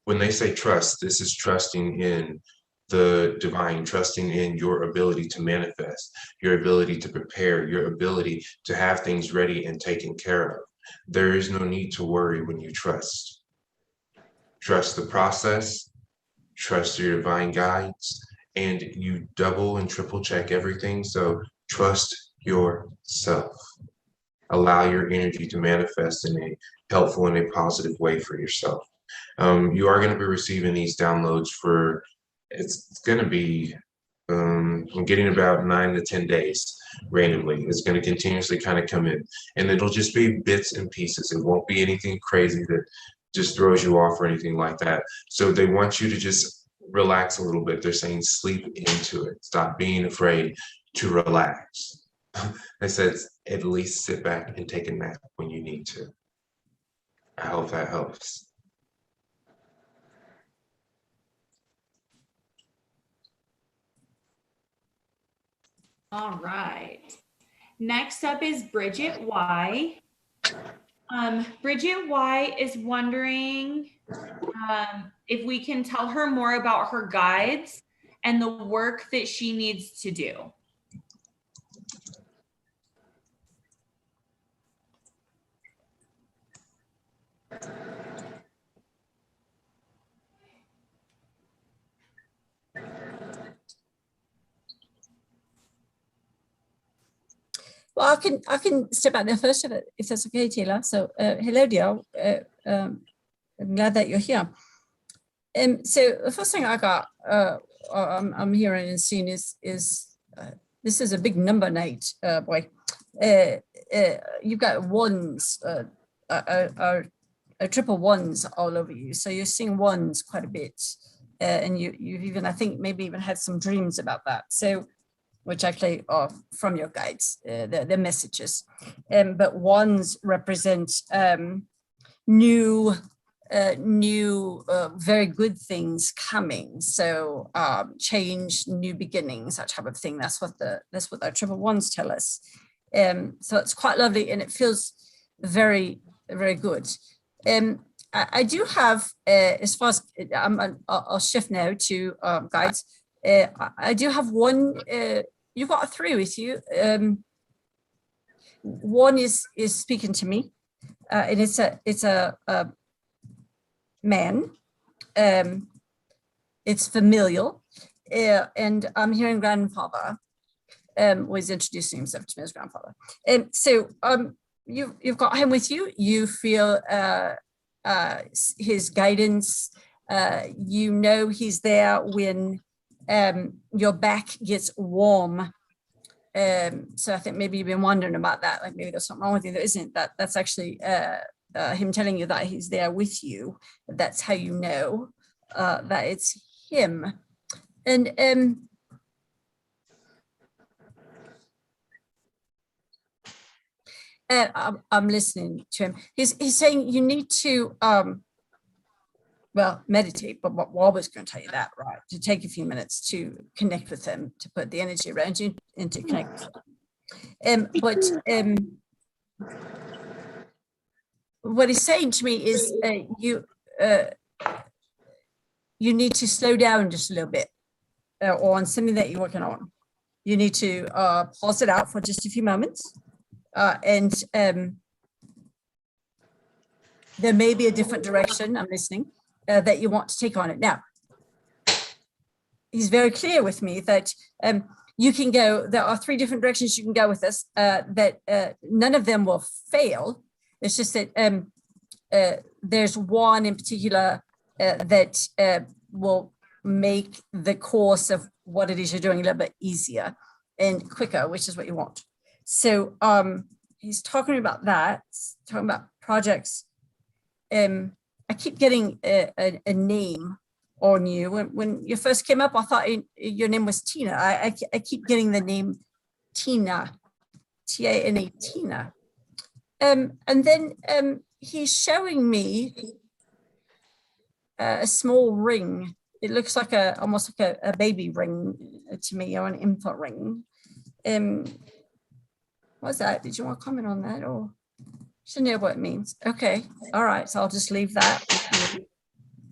When they say trust, this is trusting in the divine, trusting in your ability to manifest, your ability to prepare, your ability to have things ready and taken care of. There is no need to worry when you trust. Trust the process, trust your divine guides, and you double and triple check everything. So trust yourself. Allow your energy to manifest in a helpful and a positive way for yourself. You are going to be receiving these downloads for, it's going to be, I'm getting about 9 to 10 days randomly. It's going to continuously kind of come in and it'll just be bits and pieces. It won't be anything crazy that just throws you off or anything like that. So they want you to just relax a little bit. They're saying sleep into it. Stop being afraid to relax. They said at least sit back and take a nap when you need to. I hope that helps. All right. Next up is Bridget Y. Bridget Y is wondering if we can tell her more about her guides and the work that she needs to do. Well, I can step out there first if that's okay, Taylor. So hello, dear. I'm glad that you're here. So the first thing I got, I'm hearing and seeing is this is a big number night, boy. You've got ones, triple ones all over you. So you're seeing ones quite a bit, and you've even, I think, maybe even had some dreams about that. So, which actually are from your guides, the messages. But ones represent new, very good things coming. So change, new beginnings, that type of thing. That's what our triple ones tell us. So it's quite lovely, and it feels very, very good. I do have, as far as I'll shift now to guides. I do have one. You've got 3 with you. One is speaking to me, and it's a man. It's familial, and I'm hearing grandfather. Was introducing himself to me as grandfather, and so you've got him with you. You feel his guidance. You know he's there when your back gets warm. So I think maybe you've been wondering about that. Like maybe there's something wrong with you. There isn't. That's actually him telling you that he's there with you. That's how you know that it's him. And I'm listening to him. He's saying you need to well, meditate, but Bob was going to tell you that, right? To take a few minutes to connect with him, to put the energy around you and to connect with him. What he's saying to me is you need to slow down just a little bit on something that you're working on. You need to pause it out for just a few moments. And there may be a different direction, I'm listening, that you want to take on it. Now, he's very clear with me that you can go, there are 3 different directions you can go with this, that none of them will fail. It's just that there's one in particular that will make the course of what it is you're doing a little bit easier and quicker, which is what you want. So he's talking about that, talking about projects. I keep getting a name on you. When you first came up, I thought your name was Tina. I keep getting the name Tina, T-A-N-A, Tina. And then he's showing me a small ring. It looks like almost like a baby ring to me, or an infant ring. What's that? Did you want to comment on that, or should know what it means? Okay, all right. So I'll just leave that.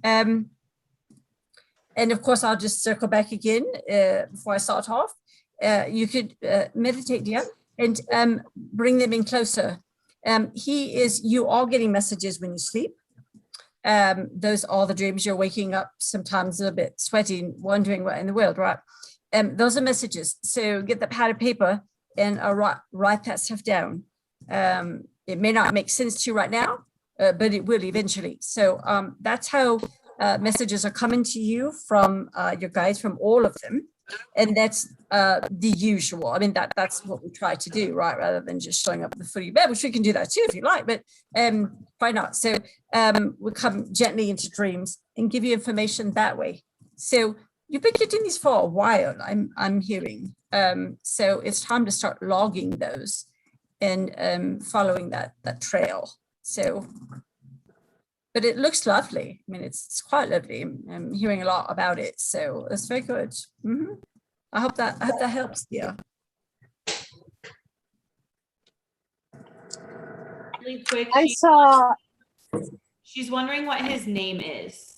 And of course, I'll just circle back again before I start off. You could meditate, dear, and bring them in closer. You are getting messages when you sleep. Those are the dreams. You're waking up sometimes a little bit sweaty, wondering what in the world, right? Those are messages. So get the pad of paper and write that stuff down. It may not make sense to you right now, but it will eventually. So that's how messages are coming to you from your guides, from all of them. And that's the usual. I mean, that's what we try to do, right? Rather than just showing up at the foot of your bed, which we can do that too if you like, but why not? So we'll come gently into dreams and give you information that way. So you've been getting these for a while, I'm hearing. So it's time to start logging those and following that trail. So, but it looks lovely. I mean, it's quite lovely. I'm hearing a lot about it, so it's very good. Mm-hmm. I hope that helps. Yeah. Really quick, she's wondering what his name is.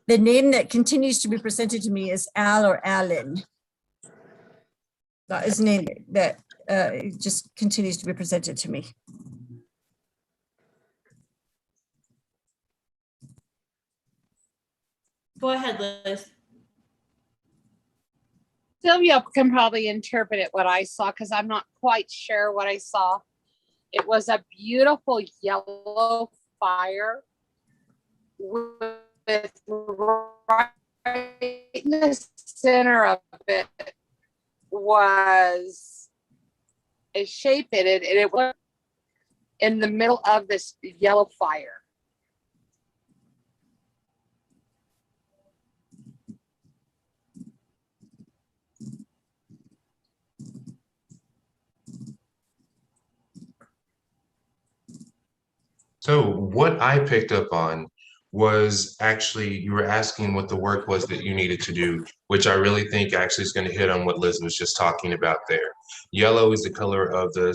The name that continues to be presented to me is Al or Alan. That is a name that just continues to be presented to me. Go ahead, Liz. Sylvia can probably interpret it what I saw because I'm not quite sure what I saw. It was a beautiful yellow fire with right in the center of it was a shape in it, and it was in the middle of this yellow fire. So what I picked up on was actually you were asking what the work was that you needed to do, which I really think actually is going to hit on what Liz was just talking about there. Yellow is the color of the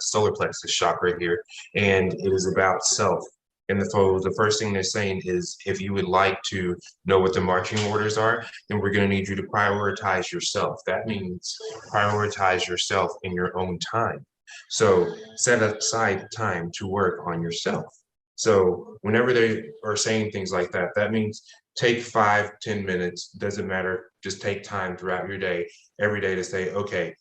solar plexus chakra here, and it is about self. And the first thing they're saying is if you would like to know what the marching orders are, then we're going to need you to prioritize yourself. That means prioritize yourself in your own time. So set aside time to work on yourself. So whenever they are saying things like that, that means take 5-10 minutes, doesn't matter, just take time throughout your day, every day to say, okay,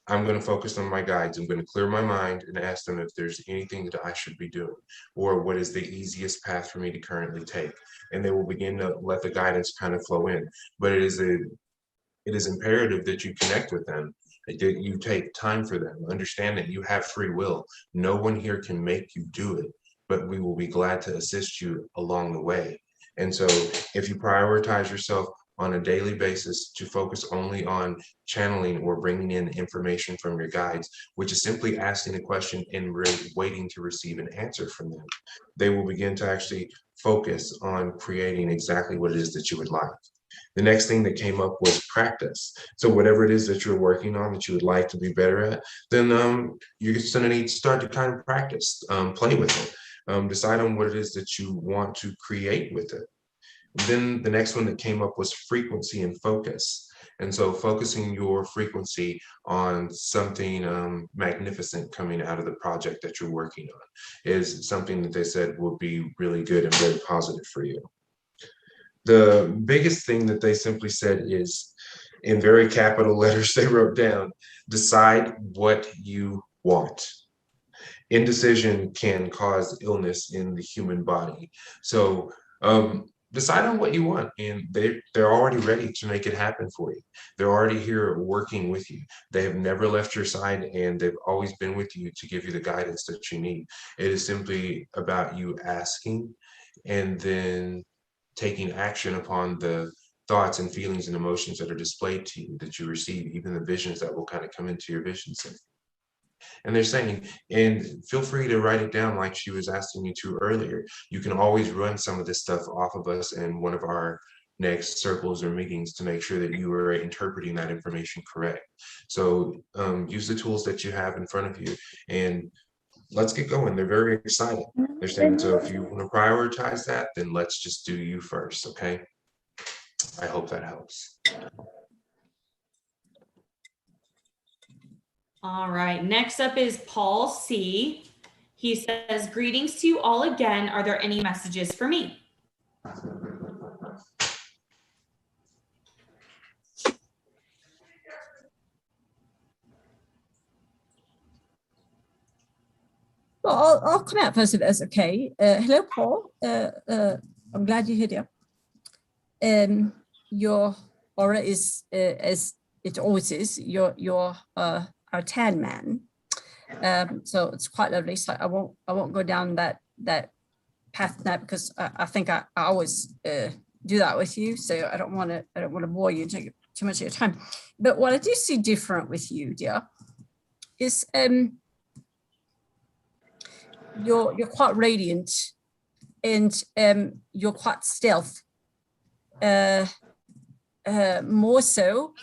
I'm going to focus on my guides. I'm going to clear my mind and ask them if there's anything that I should be doing or what is the easiest path for me to currently take. And they will begin to let the guidance kind of flow in. But it is imperative that you connect with them, that you take time for them. Understand that you have free will. No one here can make you do it, but we will be glad to assist you along the way. And so if you prioritize yourself on a daily basis to focus only on channeling or bringing in information from your guides, which is simply asking a question and really waiting to receive an answer from them, they will begin to actually focus on creating exactly what it is that you would like. The next thing that came up was practice. So whatever it is that you're working on that you would like to be better at, then you're just going to need to start to kind of practice, play with it, decide on what it is that you want to create with it. Then the next one that came up was frequency and focus. And so focusing your frequency on something magnificent coming out of the project that you're working on is something that they said will be really good and very positive for you. The biggest thing that they simply said is, in very capital letters, they wrote down, decide what you want. Indecision can cause illness in the human body. So decide on what you want, and they're already ready to make it happen for you. They're already here working with you. They have never left your side, and they've always been with you to give you the guidance that you need. It is simply about you asking and then taking action upon the thoughts and feelings and emotions that are displayed to you, that you receive, even the visions that will kind of come into your vision center. And they're saying, and feel free to write it down like she was asking you to earlier. You can always run some of this stuff off of us in one of our next circles or meetings to make sure that you are interpreting that information correct. So use the tools that you have in front of you and let's get going. They're very excited. They're saying, so if you want to prioritize that, then let's just do you first, okay? I hope that helps. All right, next up is Paul C. He says, greetings to you all again. Are there any messages for me? Well, I'll come out first if that's okay. Hello, Paul. I'm glad you're here, dear. Your aura is, as it always is, you're our tan man. So it's quite lovely. So I won't go down that path now because I think I always do that with you. So I don't want to bore you and take too much of your time. But what I do see different with you, dear, is you're quite radiant and you're quite stealth, more so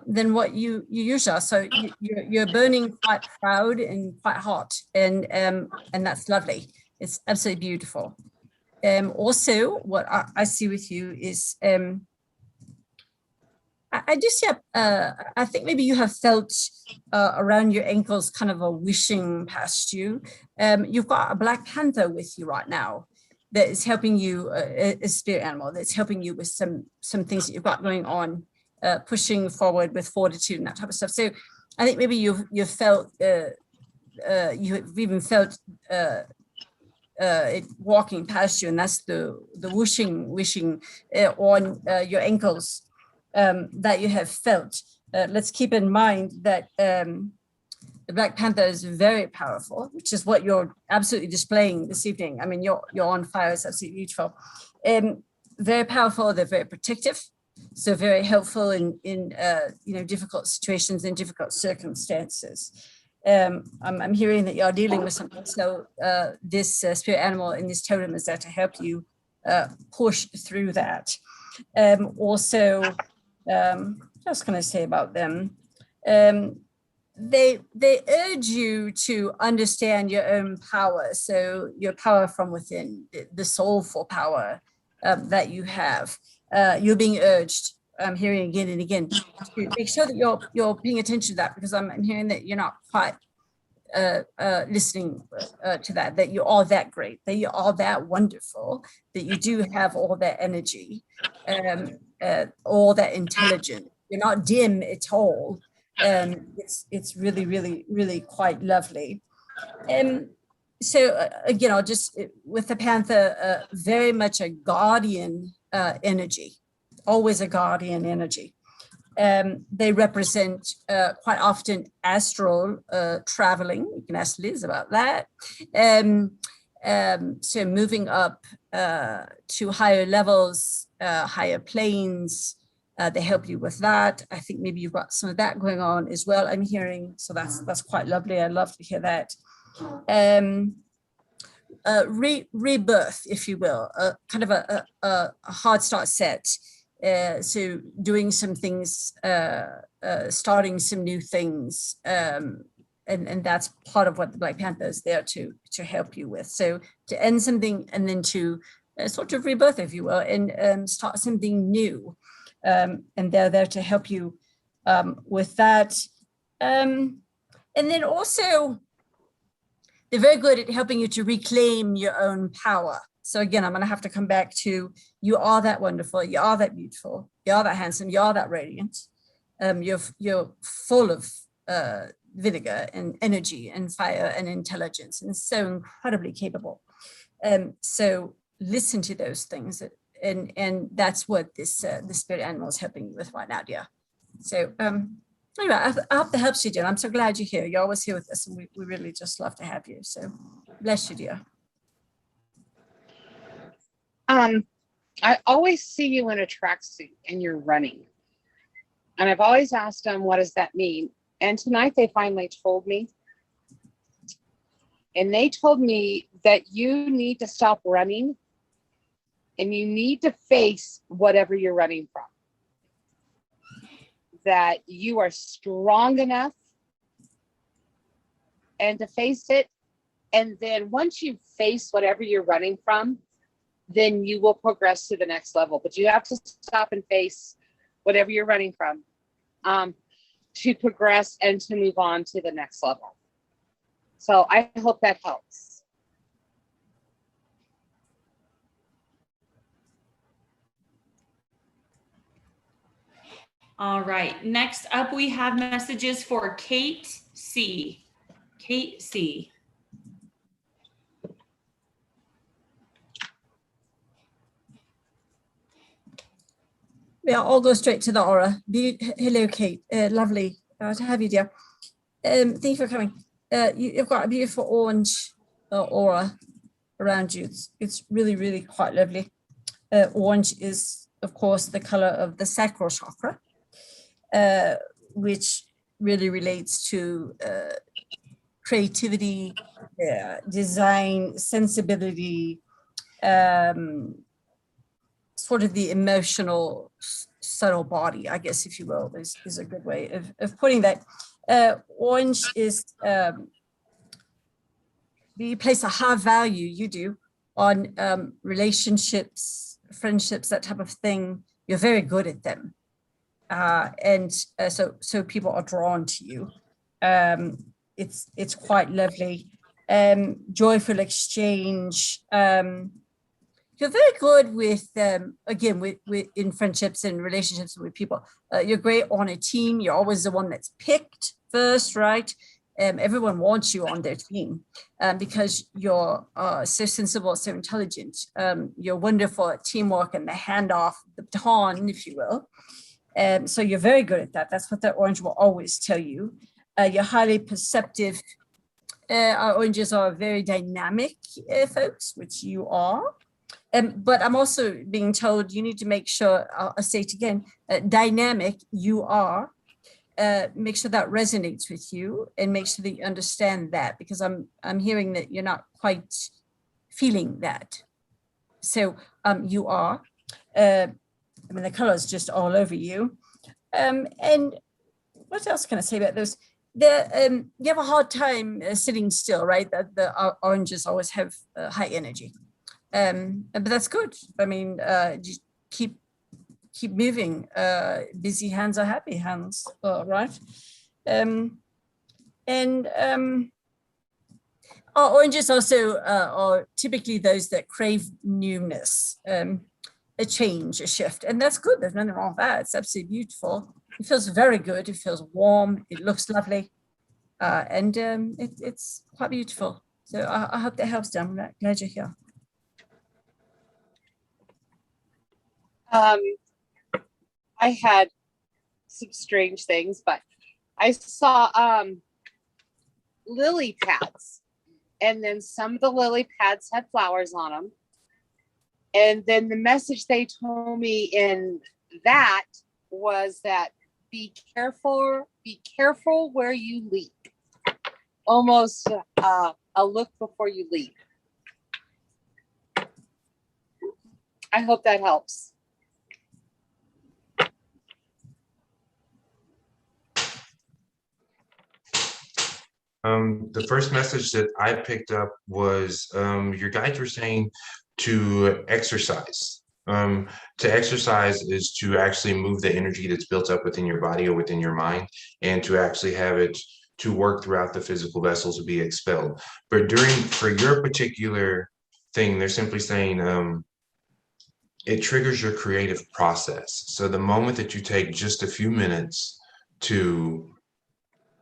than what you usually are. So you're burning quite proud and quite hot, and that's lovely. It's absolutely beautiful. Also, what I see with you is I just I think maybe you have felt around your ankles kind of a wishing past you. You've got a Black Panther with you right now, that is helping you, a spirit animal that's helping you with some things that you've got going on, pushing forward with fortitude and that type of stuff. So I think maybe you've felt, you've even felt it walking past you, and that's the wishing on your ankles that you have felt. Let's keep in mind that the Black Panther is very powerful, which is what you're absolutely displaying this evening. I mean, you're on fire. It's absolutely beautiful. Very powerful. They're very protective, so very helpful in difficult situations and difficult circumstances. I'm hearing that you're dealing with something. So this spirit animal in this totem is there to help you push through that. Also, what else can I say about them? They urge you to understand your own power. So your power from within, the soulful power that you have. You're being urged, I'm hearing again and again, to make sure that you're paying attention to that, because I'm hearing that you're not quite listening to that you are that great, that you are that wonderful, that you do have all that energy, all that intelligence. You're not dim at all. It's really, really, really quite lovely. So again, I'll just, with the Panther, very much a guardian energy, always a guardian energy. They represent quite often astral traveling. You can ask Liz about that. So moving up to higher levels, higher planes, they help you with that. I think maybe you've got some of that going on as well, I'm hearing. So that's quite lovely. I love to hear that. Rebirth, if you will, kind of a hard start set. So doing some things, starting some new things, and that's part of what the Black Panther is there to help you with. So to end something and then to sort of rebirth, if you will, and start something new. And they're there to help you with that. And then also, they're very good at helping you to reclaim your own power. So again, I'm going to have to come back to, you are that wonderful, you are that beautiful, you are that handsome, you are that radiant. You're full of vinegar and energy and fire and intelligence, and so incredibly capable. So listen to those things, and that's what this the spirit animal is helping you with right now, dear. So anyway, I hope that helps you, dear. I'm so glad you're here. You're always here with us, and we really just love to have you. So bless you, dear. I always see you in a tracksuit and you're running. And I've always asked them, what does that mean? And tonight they finally told me. And they told me that you need to stop running and you need to face whatever you're running from. That you are strong enough and to face it. And then once you face whatever you're running from, then you will progress to the next level. But you have to stop and face whatever you're running from to progress and to move on to the next level. So I hope that helps. All right, next up we have messages for Kate C. Kate C. Yeah, I'll go straight to the aura. Hello, Kate. Lovely to have you, dear. Thank you for coming. You've got a beautiful orange aura around you. It's really, really quite lovely. Orange is, of course, the color of the sacral chakra, which really relates to creativity, design, sensibility, sort of the emotional subtle body, I guess, if you will, is a good way of putting that. Orange is, you place a high value, you do, on relationships, friendships, that type of thing. You're very good at them. So people are drawn to you. It's quite lovely. Joyful exchange, you're very good with, again, with in friendships and relationships with people. You're great on a team. You're always the one that's picked first, right? Everyone wants you on their team because you're so sensible, so intelligent. You're wonderful at teamwork and the handoff, the baton, if you will. So you're very good at that. That's what the orange will always tell you. You're highly perceptive. Our oranges are very dynamic folks, which you are. But I'm also being told you need to make sure, I'll say it again, dynamic you are. Make sure that resonates with you and make sure that you understand that, because I'm hearing that you're not quite feeling that. So you are. I mean, the color is just all over you. And what else can I say about those? You have a hard time sitting still, right? The oranges always have high energy. But that's good. I mean, just keep moving. Busy hands are happy hands, right? Our oranges also are typically those that crave newness, a change, a shift, and that's good. There's nothing wrong with that. It's absolutely beautiful. It feels very good. It feels warm. It looks lovely, and it's quite beautiful. So I hope that helps, Dan. I'm glad you're here. I had some strange things, but I saw lily pads, and then some of the lily pads had flowers on them. And then the message they told me in that was that be careful where you leap. Almost a look before you leap. I hope that helps. The first message that I picked up was your guides were saying to exercise. To exercise is to actually move the energy that's built up within your body or within your mind, and to actually have it to work throughout the physical vessels to be expelled. But for your particular thing, they're simply saying it triggers your creative process. So the moment that you take just a few minutes to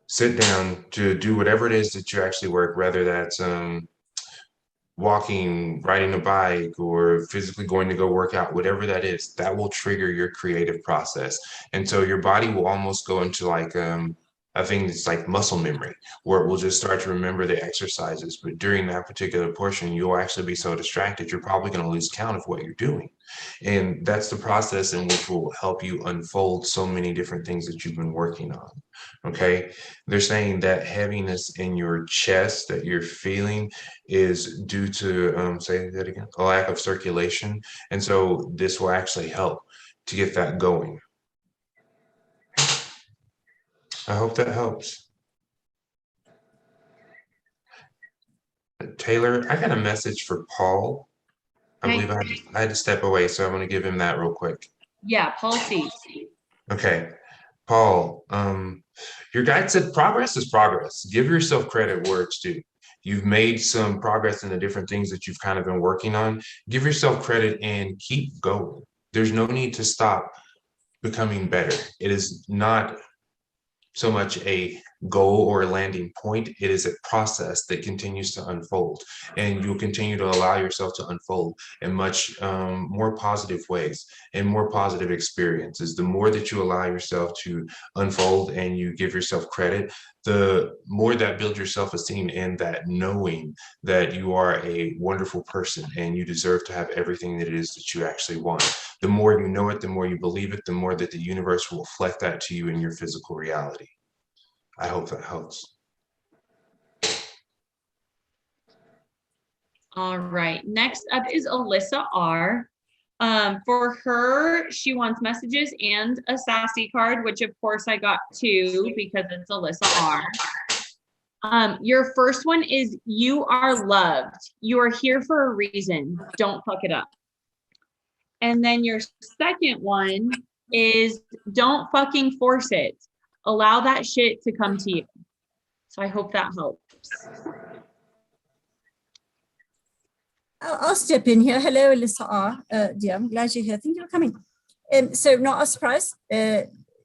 sit down to do whatever it is that you actually work, whether that's walking, riding a bike, or physically going to go work out, whatever that is, that will trigger your creative process. And so your body will almost go into like I think it's like muscle memory, where it will just start to remember the exercises. But during that particular portion, you'll actually be so distracted, you're probably going to lose count of what you're doing. And that's the process in which will help you unfold so many different things that you've been working on. Okay. They're saying that heaviness in your chest that you're feeling is due to, say that again, a lack of circulation. And so this will actually help to get that going. I hope that helps. Taylor, I got a message for Paul. I believe I had to step away, so I'm going to give him that real quick. Yeah, Paul C. Okay. Paul, your guide said progress is progress. Give yourself credit where it's due. You've made some progress in the different things that you've kind of been working on. Give yourself credit and keep going. There's no need to stop becoming better. It is not so much a goal or a landing point. It is a process that continues to unfold, and you'll continue to allow yourself to unfold in much more positive ways and more positive experiences. The more that you allow yourself to unfold and you give yourself credit, the more that builds your self-esteem and that knowing that you are a wonderful person and you deserve to have everything that it is that you actually want. The more you know it, the more you believe it, the more that the universe will reflect that to you in your physical reality. I hope that helps. All right. Next up is Alyssa R. For her, she wants messages and a sassy card, which of course I got two because it's Alyssa R. Your first one is you are loved. You are here for a reason. Don't fuck it up. And then your second one is don't fucking force it. Allow that shit to come to you. So I hope that helps. I'll step in here. Hello, Alyssa R. Dear, I'm glad you're here. Thank you for coming. So not a surprise,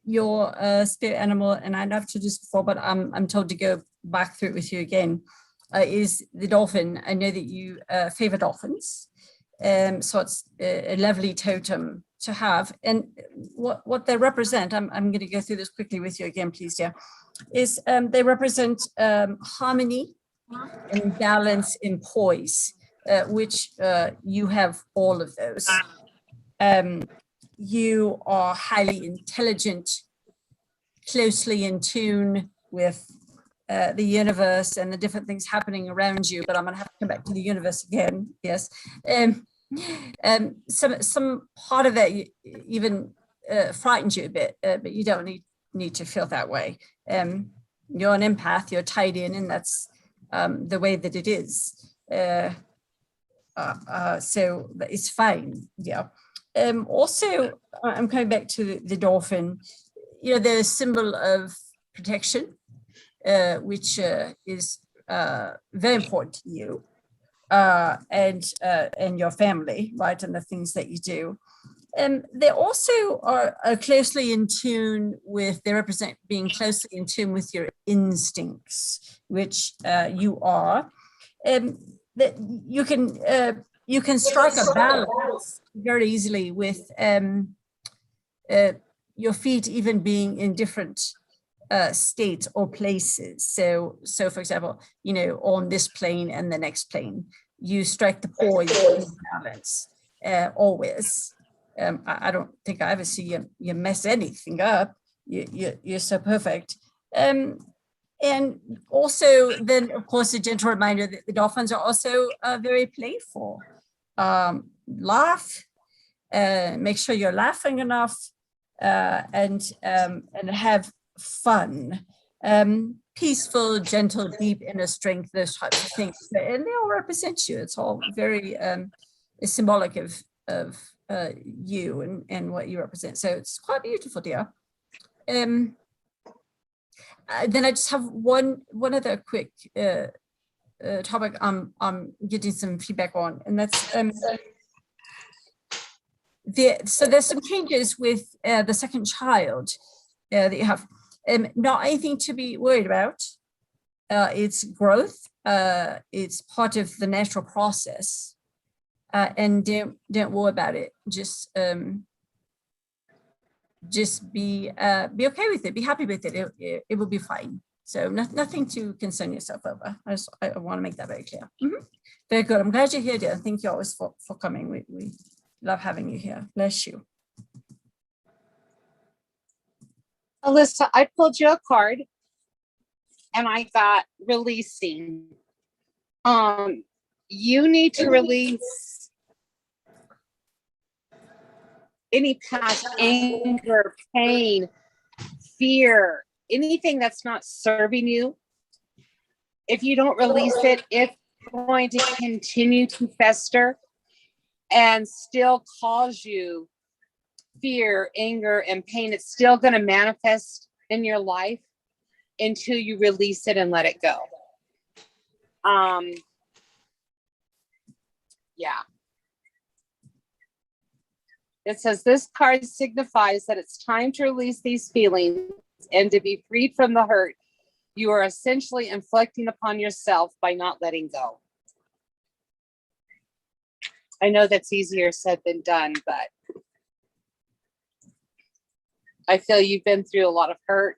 your spirit animal, and I know I've told this before, but I'm told to go back through it with you again, is the dolphin. I know that you favor dolphins. So it's a lovely totem to have. And what they represent, I'm going to go through this quickly with you again, please, dear, is they represent harmony and balance and poise, which you have all of those. You are highly intelligent, closely in tune with the universe and the different things happening around you, but I'm gonna have to come back to the universe again, yes. Some part of that even frightens you a bit, but you don't need to feel that way. You're an empath, you're tied in, and that's the way that it is. So it's fine, yeah. Also, I'm coming back to the dolphin. You know, they're a symbol of protection, which is very important to you and your family, right, and the things that you do. And they also are closely in tune with, they represent being closely in tune with your instincts, which you are. That you can strike a balance very easily with your feet even being in different states or places. So for example, you know, on this plane and the next plane, you strike the poise and balance always. I don't think I ever see you mess anything up. You're so perfect. And also then, of course, a gentle reminder that the dolphins are also very playful. Laugh, make sure you're laughing enough, and have fun. Peaceful, gentle, deep inner strength, those types of things. And they all represent you. It's all very symbolic of you and what you represent. So it's quite beautiful, dear. Then I just have one other quick topic I'm getting some feedback on, and that's so there's some changes with the second child that you have. Not anything to be worried about. It's growth. It's part of the natural process, and don't worry about it. Just be okay with it. Be happy with it. It will be fine. So nothing to concern yourself over. I want to make that very clear. Very good. I'm glad you're here, dear. Thank you always for coming. We love having you here. Bless you. Alyssa, I pulled you a card and I got releasing. You need to release any past anger, pain, fear, anything that's not serving you. If you don't release it, it's going to continue to fester and still cause you fear, anger, and pain. It's still going to manifest in your life until you release it and let it go. Yeah. It says this card signifies that it's time to release these feelings and to be freed from the hurt you are essentially inflicting upon yourself by not letting go. I know that's easier said than done, but I feel you've been through a lot of hurt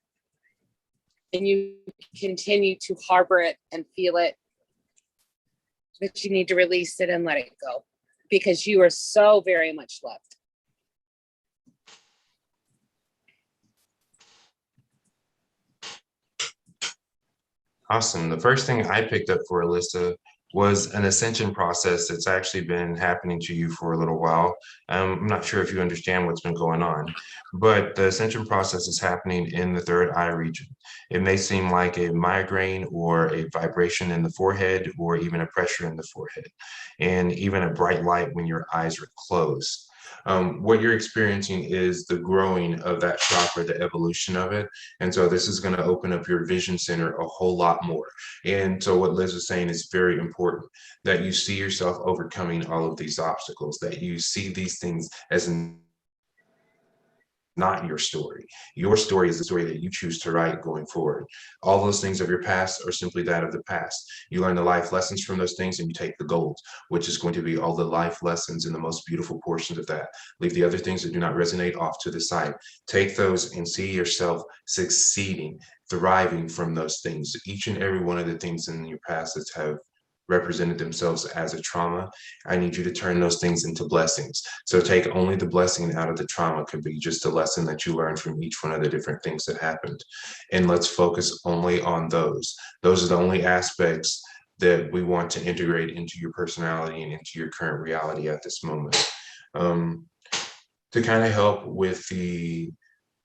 and you continue to harbor it and feel it, but you need to release it and let it go because you are so very much loved. Awesome. The first thing I picked up for Alyssa was an ascension process that's actually been happening to you for a little while. I'm not sure if you understand what's been going on, but the ascension process is happening in the third eye region. It may seem like a migraine or a vibration in the forehead or even a pressure in the forehead, and even a bright light when your eyes are closed. What you're experiencing is the growing of that chakra, the evolution of it. And so this is going to open up your vision center a whole lot more. And so what Liz was saying is very important, that you see yourself overcoming all of these obstacles, that you see these things as not your story. Your story is the story that you choose to write going forward. All those things of your past are simply that of the past. You learn the life lessons from those things and you take the gold, which is going to be all the life lessons and the most beautiful portions of that. Leave the other things that do not resonate off to the side. Take those and see yourself succeeding, thriving from those things. Each and every one of the things in your past that have represented themselves as a trauma, I need you to turn those things into blessings. So take only the blessing out of the trauma, could be just a lesson that you learned from each one of the different things that happened. And let's focus only on those. Those are the only aspects that we want to integrate into your personality and into your current reality at this moment. To kind of help with the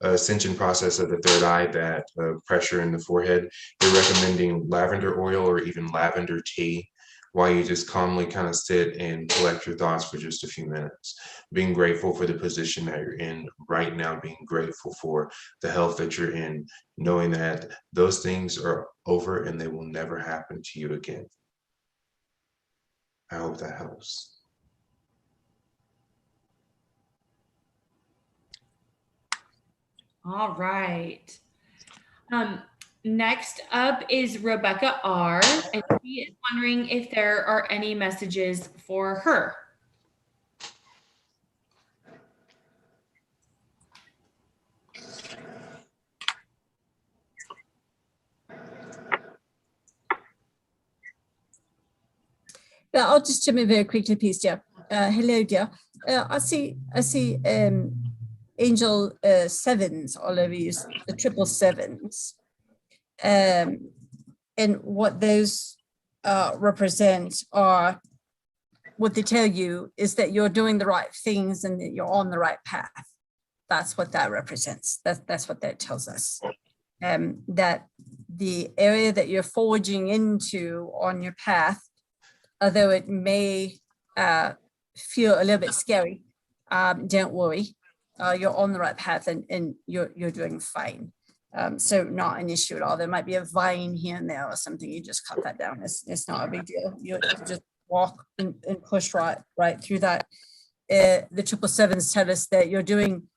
ascension process of the third eye, that pressure in the forehead, they're recommending lavender oil or even lavender tea, while you just calmly kind of sit and collect your thoughts for just a few minutes. Being grateful for the position that you're in right now, being grateful for the health that you're in, knowing that those things are over and they will never happen to you again. I hope that helps. All right. Next up is Rebecca R. And she is wondering if there are any messages for her. Yeah, I'll just chime in very quickly, please, dear. Hello, dear. I see angel sevens all over you, the triple sevens. And what those represent are, what they tell you is that you're doing the right things and that you're on the right path. That's what that represents. That's what that tells us. That the area that you're forging into on your path, although it may feel a little bit scary, don't worry. You're on the right path and you're doing fine. So not an issue at all. There might be a vine here and there or something. You just cut that down. It's not a big deal. You just walk and push right through that. The triple sevens tell us that you're doing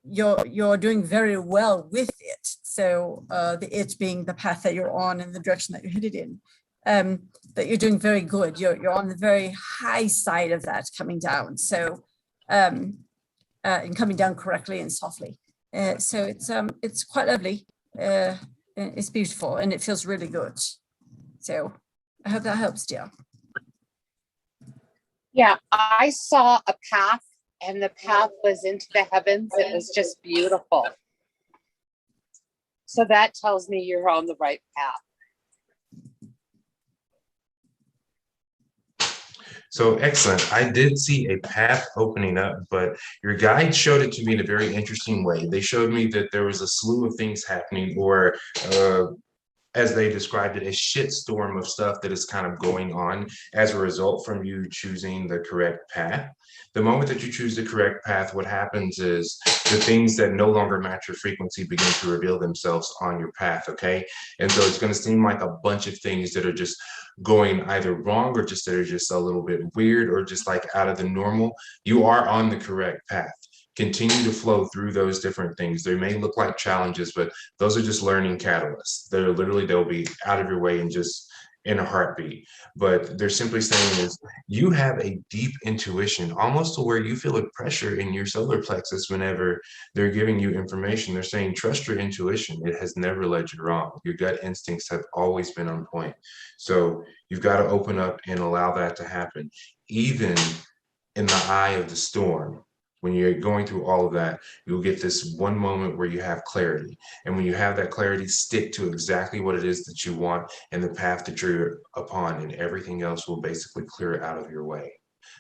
very well with it. So the it being the path that you're on and the direction that you're headed in. That you're doing very good. You're on the very high side of that coming down. So and coming down correctly and softly. So it's quite lovely. It's beautiful and it feels really good. So I hope that helps, dear. Yeah, I saw a path and the path was into the heavens. It was just beautiful. So that tells me you're on the right path. So excellent. I did see a path opening up, but your guide showed it to me in a very interesting way. They showed me that there was a slew of things happening, or as they described it, a shitstorm of stuff that is kind of going on as a result from you choosing the correct path. The moment that you choose the correct path, what happens is the things that no longer match your frequency begin to reveal themselves on your path, okay? And so it's going to seem like a bunch of things that are just going either wrong or just that are just a little bit weird or just like out of the normal. You are on the correct path. Continue to flow through those different things. They may look like challenges, but those are just learning catalysts. They'll be out of your way and just in a heartbeat. But they're simply saying is you have a deep intuition, almost to where you feel a pressure in your solar plexus whenever they're giving you information. They're saying, trust your intuition. It has never led you wrong. Your gut instincts have always been on point. So you've got to open up and allow that to happen. Even in the eye of the storm, when you're going through all of that, you'll get this one moment where you have clarity. And when you have that clarity, stick to exactly what it is that you want and the path that you're upon, and everything else will basically clear out of your way.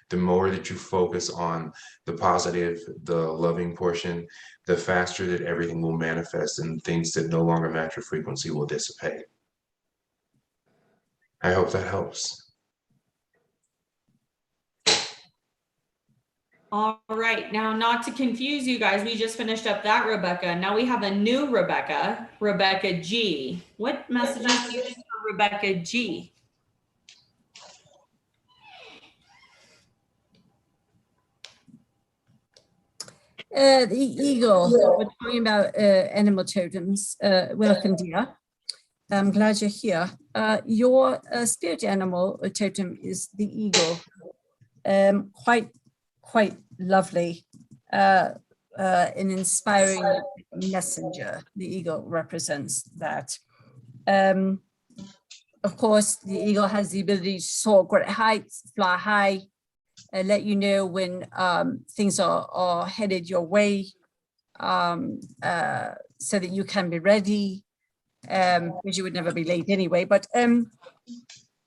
The more that you focus on the positive, the loving portion, the faster that everything will manifest and things that no longer match your frequency will dissipate. I hope that helps. All right, now not to confuse you guys, we just finished up that Rebecca. Now we have a new Rebecca, Rebecca G. What messages do you have for Rebecca G? The eagle, we're talking about animal totems. Welcome, dear. I'm glad you're here. Your spirit animal or totem is the eagle. Quite lovely, an inspiring messenger. The eagle represents that. Of course, the eagle has the ability to soar great heights, fly high, let you know when things are headed your way, so that you can be ready, because you would never be late anyway. But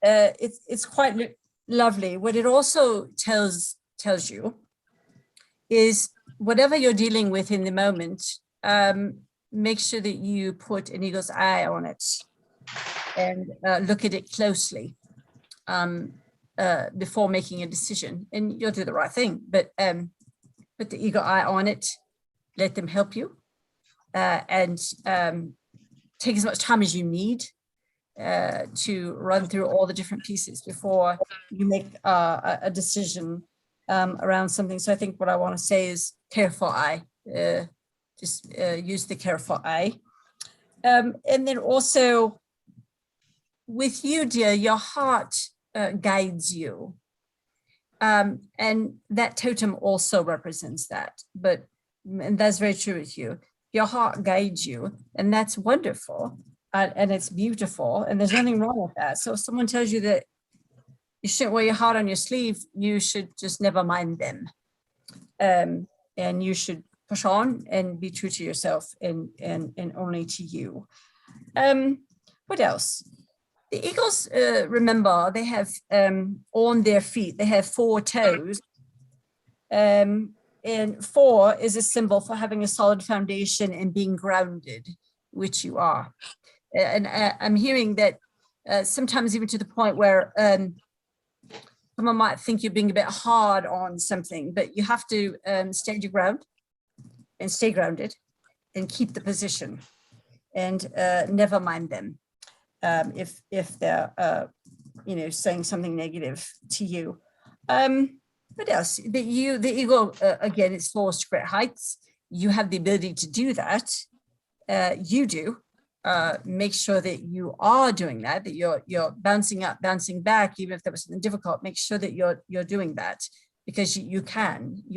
it's quite lovely. What it also tells you is whatever you're dealing with in the moment, make sure that you put an eagle's eye on it and look at it closely before making a decision, and you'll do the right thing. But put the eagle eye on it, let them help you, and take as much time as you need to run through all the different pieces before you make a decision around something. So I think what I want to say is careful eye. Just use the careful eye. And then also with you, dear, your heart guides you. And that totem also represents that. And that's very true with you. Your heart guides you, and that's wonderful. And it's beautiful, and there's nothing wrong with that. So if someone tells you that you shouldn't wear your heart on your sleeve, you should just never mind them. And you should push on and be true to yourself and only to you. What else? The eagles, remember, they have on their feet, they have 4 toes. And 4 is a symbol for having a solid foundation and being grounded, which you are. And I'm hearing that sometimes even to the point where someone might think you're being a bit hard on something, but you have to stand your ground and stay grounded and keep the position and never mind them if they're saying something negative to you. What else? The eagle, again, it soars to great heights. You have the ability to do that. You do. Make sure that you are doing that, that you're bouncing up, bouncing back, even if there was something difficult. Make sure that you're doing that, because you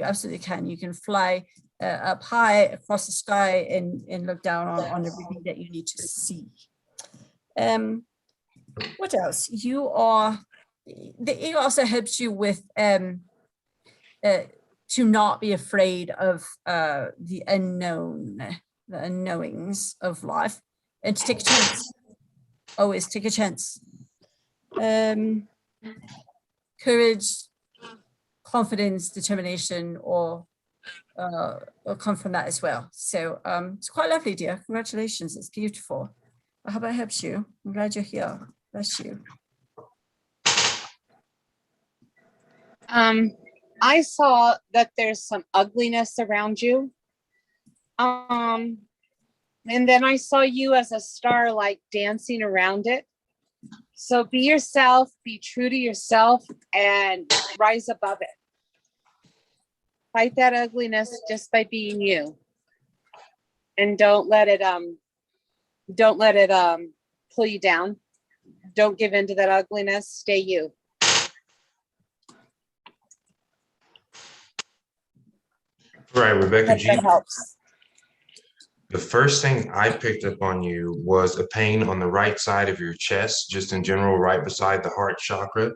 absolutely can. You can fly up high across the sky and look down on everything that you need to see. What else? The eagle also helps you with to not be afraid of the unknown, the unknowings of life, and to take a chance. Always take a chance. Courage, confidence, determination, or come from that as well. So it's quite lovely, dear. Congratulations. It's beautiful. I hope it helps you. I'm glad you're here. Bless you. I saw that there's some ugliness around you. And then I saw you as a star, like dancing around it. So be yourself, be true to yourself, and rise above it. Fight that ugliness just by being you. And don't let it pull you down. Don't give in to that ugliness. Stay you. All right, Rebecca G. That helps. The first thing I picked up on you was a pain on the right side of your chest, just in general, right beside the heart chakra.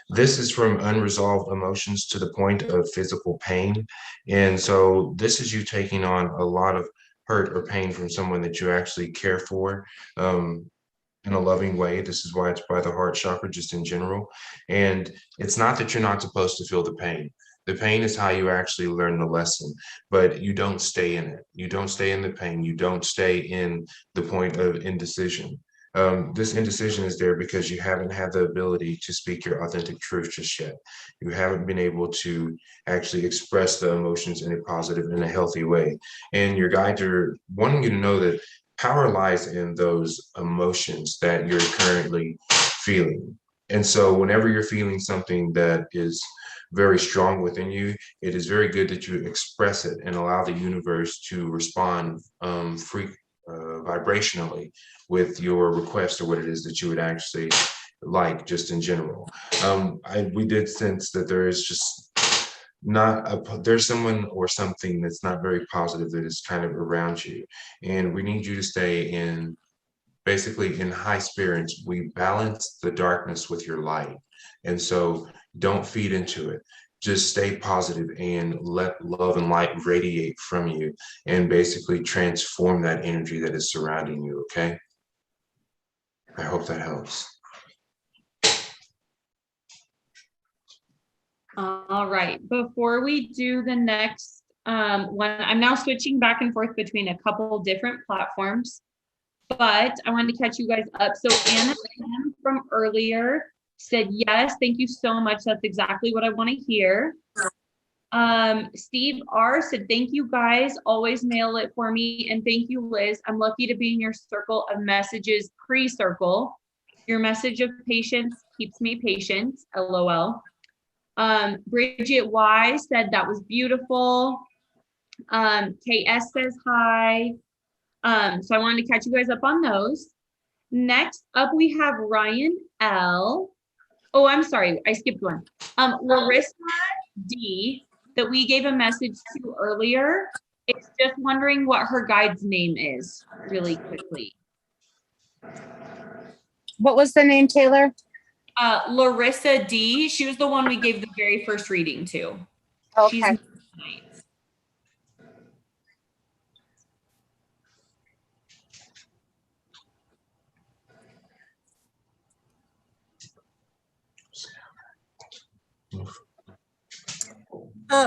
This is from unresolved emotions to the point of physical pain. And so this is you taking on a lot of hurt or pain from someone that you actually care for in a loving way. This is why it's by the heart chakra, just in general. And it's not that you're not supposed to feel the pain. The pain is how you actually learn the lesson, but you don't stay in it. You don't stay in the pain. You don't stay in the point of indecision. This indecision is there because you haven't had the ability to speak your authentic truth just yet. You haven't been able to actually express the emotions in a positive and a healthy way. And your guides are wanting you to know that power lies in those emotions that you're currently feeling. And so whenever you're feeling something that is very strong within you, it is very good that you express it and allow the universe to respond vibrationally with your request or what it is that you would actually like, just in general. We did sense that there is just not there's someone or something that's not very positive that is kind of around you, and we need you to stay in basically in high spirits. We balance the darkness with your light, and so don't feed into it. Just stay positive and let love and light radiate from you and basically transform that energy that is surrounding you. Okay, I hope that helps. All right, before we do the next one, I'm now switching back and forth between a couple different platforms, but I wanted to catch you guys up. So Anna from earlier said, yes, thank you so much. That's exactly what I want to hear. Steve R said, thank you guys, always nail it for me. And thank you, Liz. I'm lucky to be in your circle of messages pre-circle. Your message of patience keeps me patient, LOL. Bridget Y said that was beautiful. KS says hi. So I wanted to catch you guys up on those. Next up, we have Ryan L. Oh, I'm sorry, I skipped one. Larissa D, that we gave a message to earlier. It's just wondering what her guide's name is, really quickly. What was the name, Taylor? Larissa D. She was the one we gave the very first reading to. Okay. She's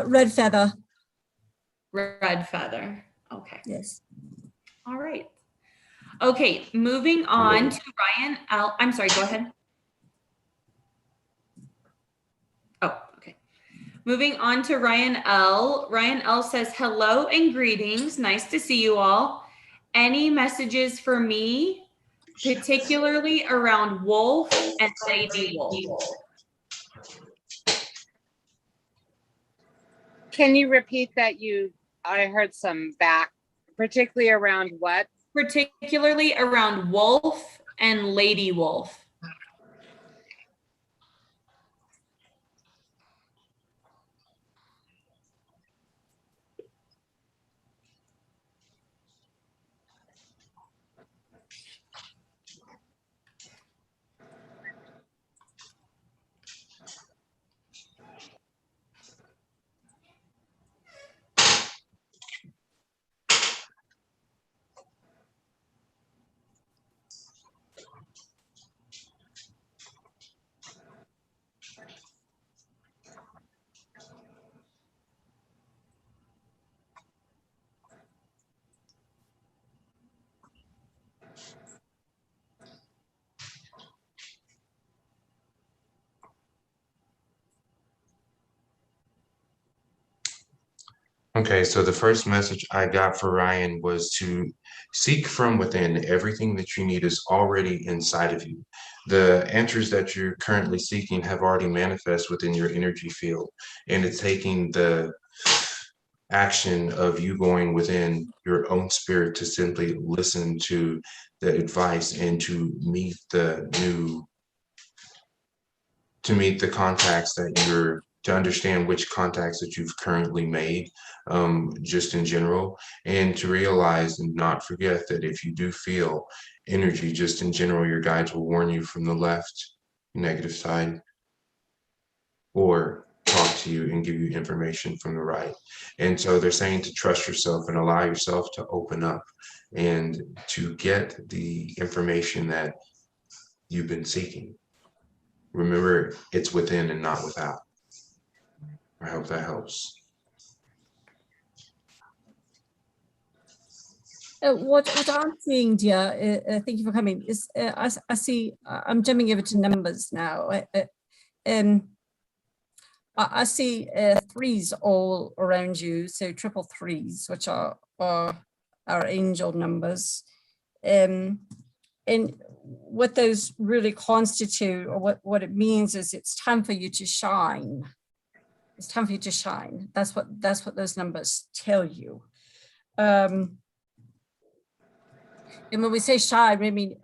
Red feather. Red feather. Okay. Yes. All right. Okay, moving on to Ryan L. I'm sorry, go ahead. Oh, okay. Moving on to Ryan L. Ryan L says, hello and greetings. Nice to see you all. Any messages for me, particularly around Wolf and Lady Wolf? Can you repeat that? I heard some back, particularly around what? Particularly around Wolf and Lady Wolf. Okay, so the first message I got for Ryan was to seek from within. Everything that you need is already inside of you. The answers that you're currently seeking have already manifest within your energy field, and it's taking the action of you going within your own spirit to simply listen to the advice and to meet the contacts that you're to understand which contacts that you've currently made, just in general, and to realize and not forget that if you do feel energy just in general, your guides will warn you from the left negative side or talk to you and give you information from the right. And so they're saying to trust yourself and allow yourself to open up and to get the information that you've been seeking. Remember, it's within and not without. I hope that helps. What I'm seeing, dear, thank you for coming, is I see, I'm jumping over to numbers now. I see threes all around you, so triple threes, which are our angel numbers. And what those really constitute, or what it means, is it's time for you to shine. It's time for you to shine. That's what those numbers tell you. And when we say shine, we mean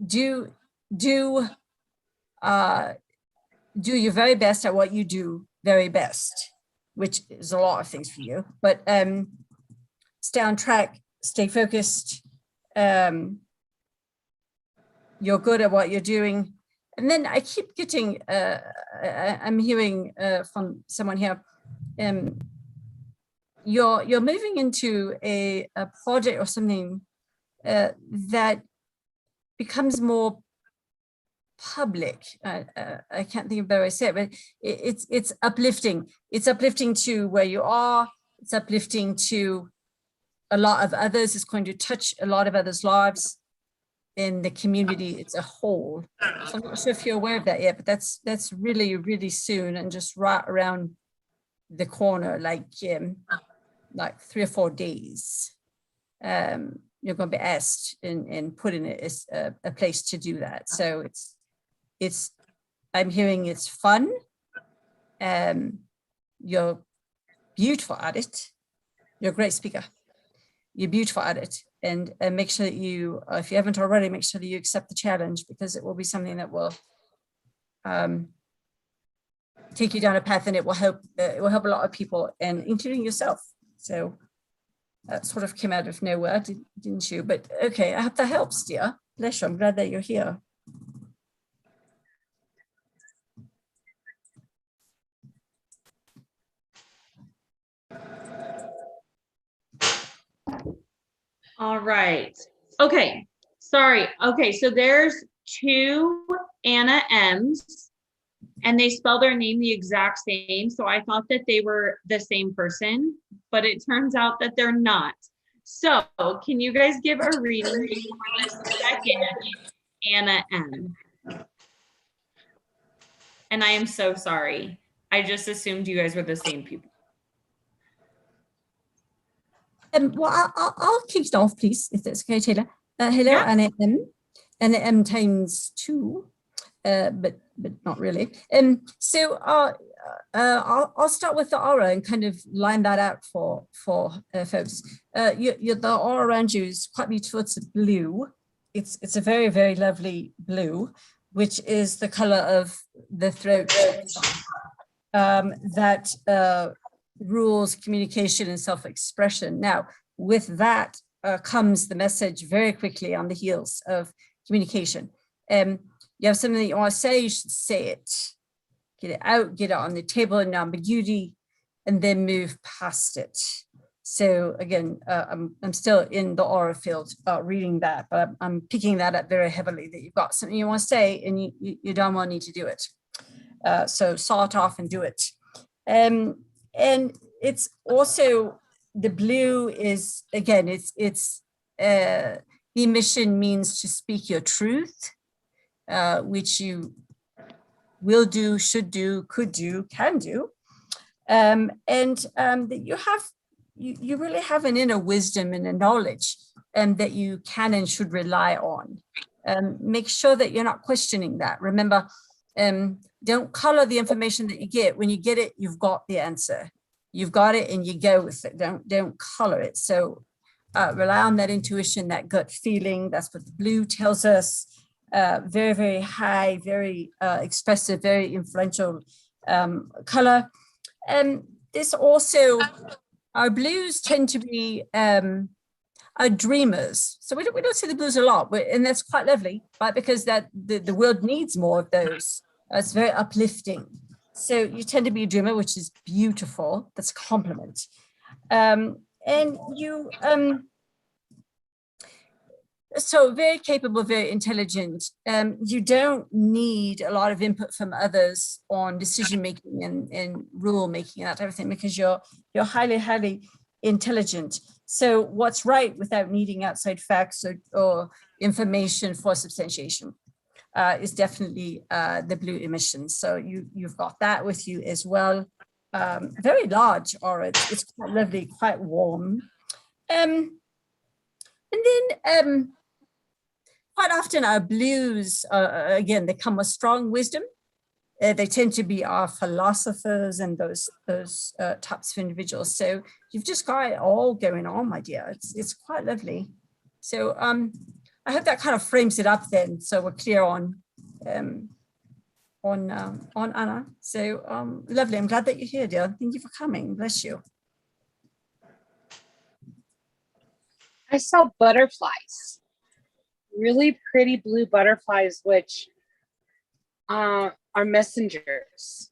do your very best at what you do very best, which is a lot of things for you, but stay on track, stay focused. You're good at what you're doing. And then I keep getting, I'm hearing from someone here, you're moving into a project or something that becomes more public. I can't think of a better way to say it, but it's uplifting. It's uplifting to where you are. It's uplifting to a lot of others. It's going to touch a lot of others' lives in the community as a whole. So I'm not sure if you're aware of that yet, but that's really, really soon, and just right around the corner, like 3 or 4 days. You're going to be asked and put in a place to do that. So it's I'm hearing it's fun. You're beautiful at it. You're a great speaker. You're beautiful at it, and make sure that you, if you haven't already, make sure that you accept the challenge, because it will be something that will take you down a path, and it will help a lot of people, and including yourself. So that sort of came out of nowhere, didn't you? But okay, I hope that helps, dear. Bless you. I'm glad that you're here. All right. Okay. Sorry. Okay. So there's 2 Anna M's, and they spell their name the exact same. So I thought that they were the same person, but it turns out that they're not. So can you guys give a reading for the second Anna M? And I am so sorry. I just assumed you guys were the same people. Well, I'll kick it off, please, if that's okay, Taylor. Hello, Yeah. Anna M. Anna M times 2, but not really. So I'll start with the aura and kind of line that out for folks. The aura around you is quite beautiful. It's blue. It's a very, very lovely blue, which is the color of the throat that rules communication and self-expression. Now, with that comes the message very quickly on the heels of communication. You have something that you want to say, you should say it. Get it out, get it on the table in ambiguity, and then move past it. So again, I'm still in the aura field reading that, but I'm picking that up very heavily, that you've got something you want to say and you don't want to need to do it. So saw it off and do it. And it's also, the blue is, again, it's the mission means to speak your truth, which you will do, should do, could do, can do. That you really have an inner wisdom and a knowledge that you can and should rely on. Make sure that you're not questioning that. Remember, don't color the information that you get. When you get it, you've got the answer. You've got it and you go with it. Don't color it. So rely on that intuition, that gut feeling. That's what the blue tells us. Very, very high, very expressive, very influential color. This also, our blues tend to be our dreamers. So we don't see the blues a lot, and that's quite lovely, right? Because that the world needs more of those. It's very uplifting. So you tend to be a dreamer, which is beautiful. That's a compliment. And you, so very capable, very intelligent. You don't need a lot of input from others on decision making and rule making and that type of thing, because you're highly, highly intelligent. So what's right without needing outside facts or information for substantiation is definitely the blue emission. So you've got that with you as well. Very large aura. It's quite lovely, quite warm. And then quite often our blues, again, they come with strong wisdom. They tend to be our philosophers and those types of individuals. So you've just got it all going on, my dear. It's quite lovely. So I hope that kind of frames it up then, so we're clear on Anna. So lovely. I'm glad that you're here, dear. Thank you for coming. Bless you. I saw butterflies, really pretty blue butterflies, which are messengers.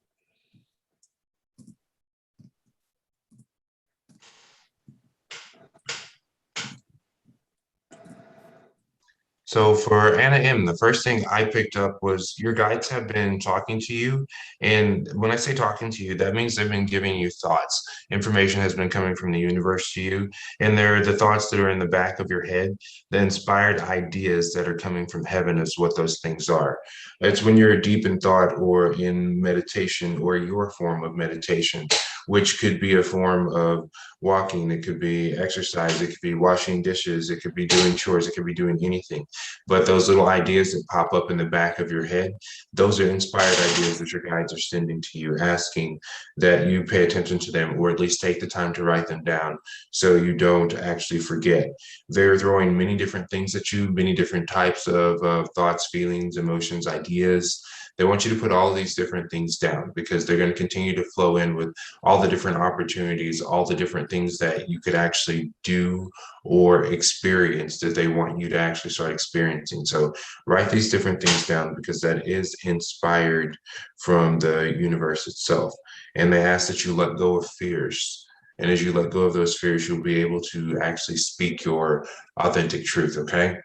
So for Anna M, the first thing I picked up was your guides have been talking to you. And when I say talking to you, that means they've been giving you thoughts. Information has been coming from the universe to you. And they're the thoughts that are in the back of your head, the inspired ideas that are coming from heaven is what those things are. It's when you're deep in thought or in meditation or your form of meditation, which could be a form of walking, it could be exercise, it could be washing dishes, it could be doing chores, it could be doing anything. But those little ideas that pop up in the back of your head, those are inspired ideas that your guides are sending to you, asking that you pay attention to them, or at least take the time to write them down so you don't actually forget. They're throwing many different things at you, many different types of thoughts, feelings, emotions, ideas. They want you to put all these different things down because they're going to continue to flow in with all the different opportunities, all the different things that you could actually do or experience that they want you to actually start experiencing. So write these different things down because that is inspired from the universe itself. And they ask that you let go of fears. And as you let go of those fears, you'll be able to actually speak your authentic truth, okay?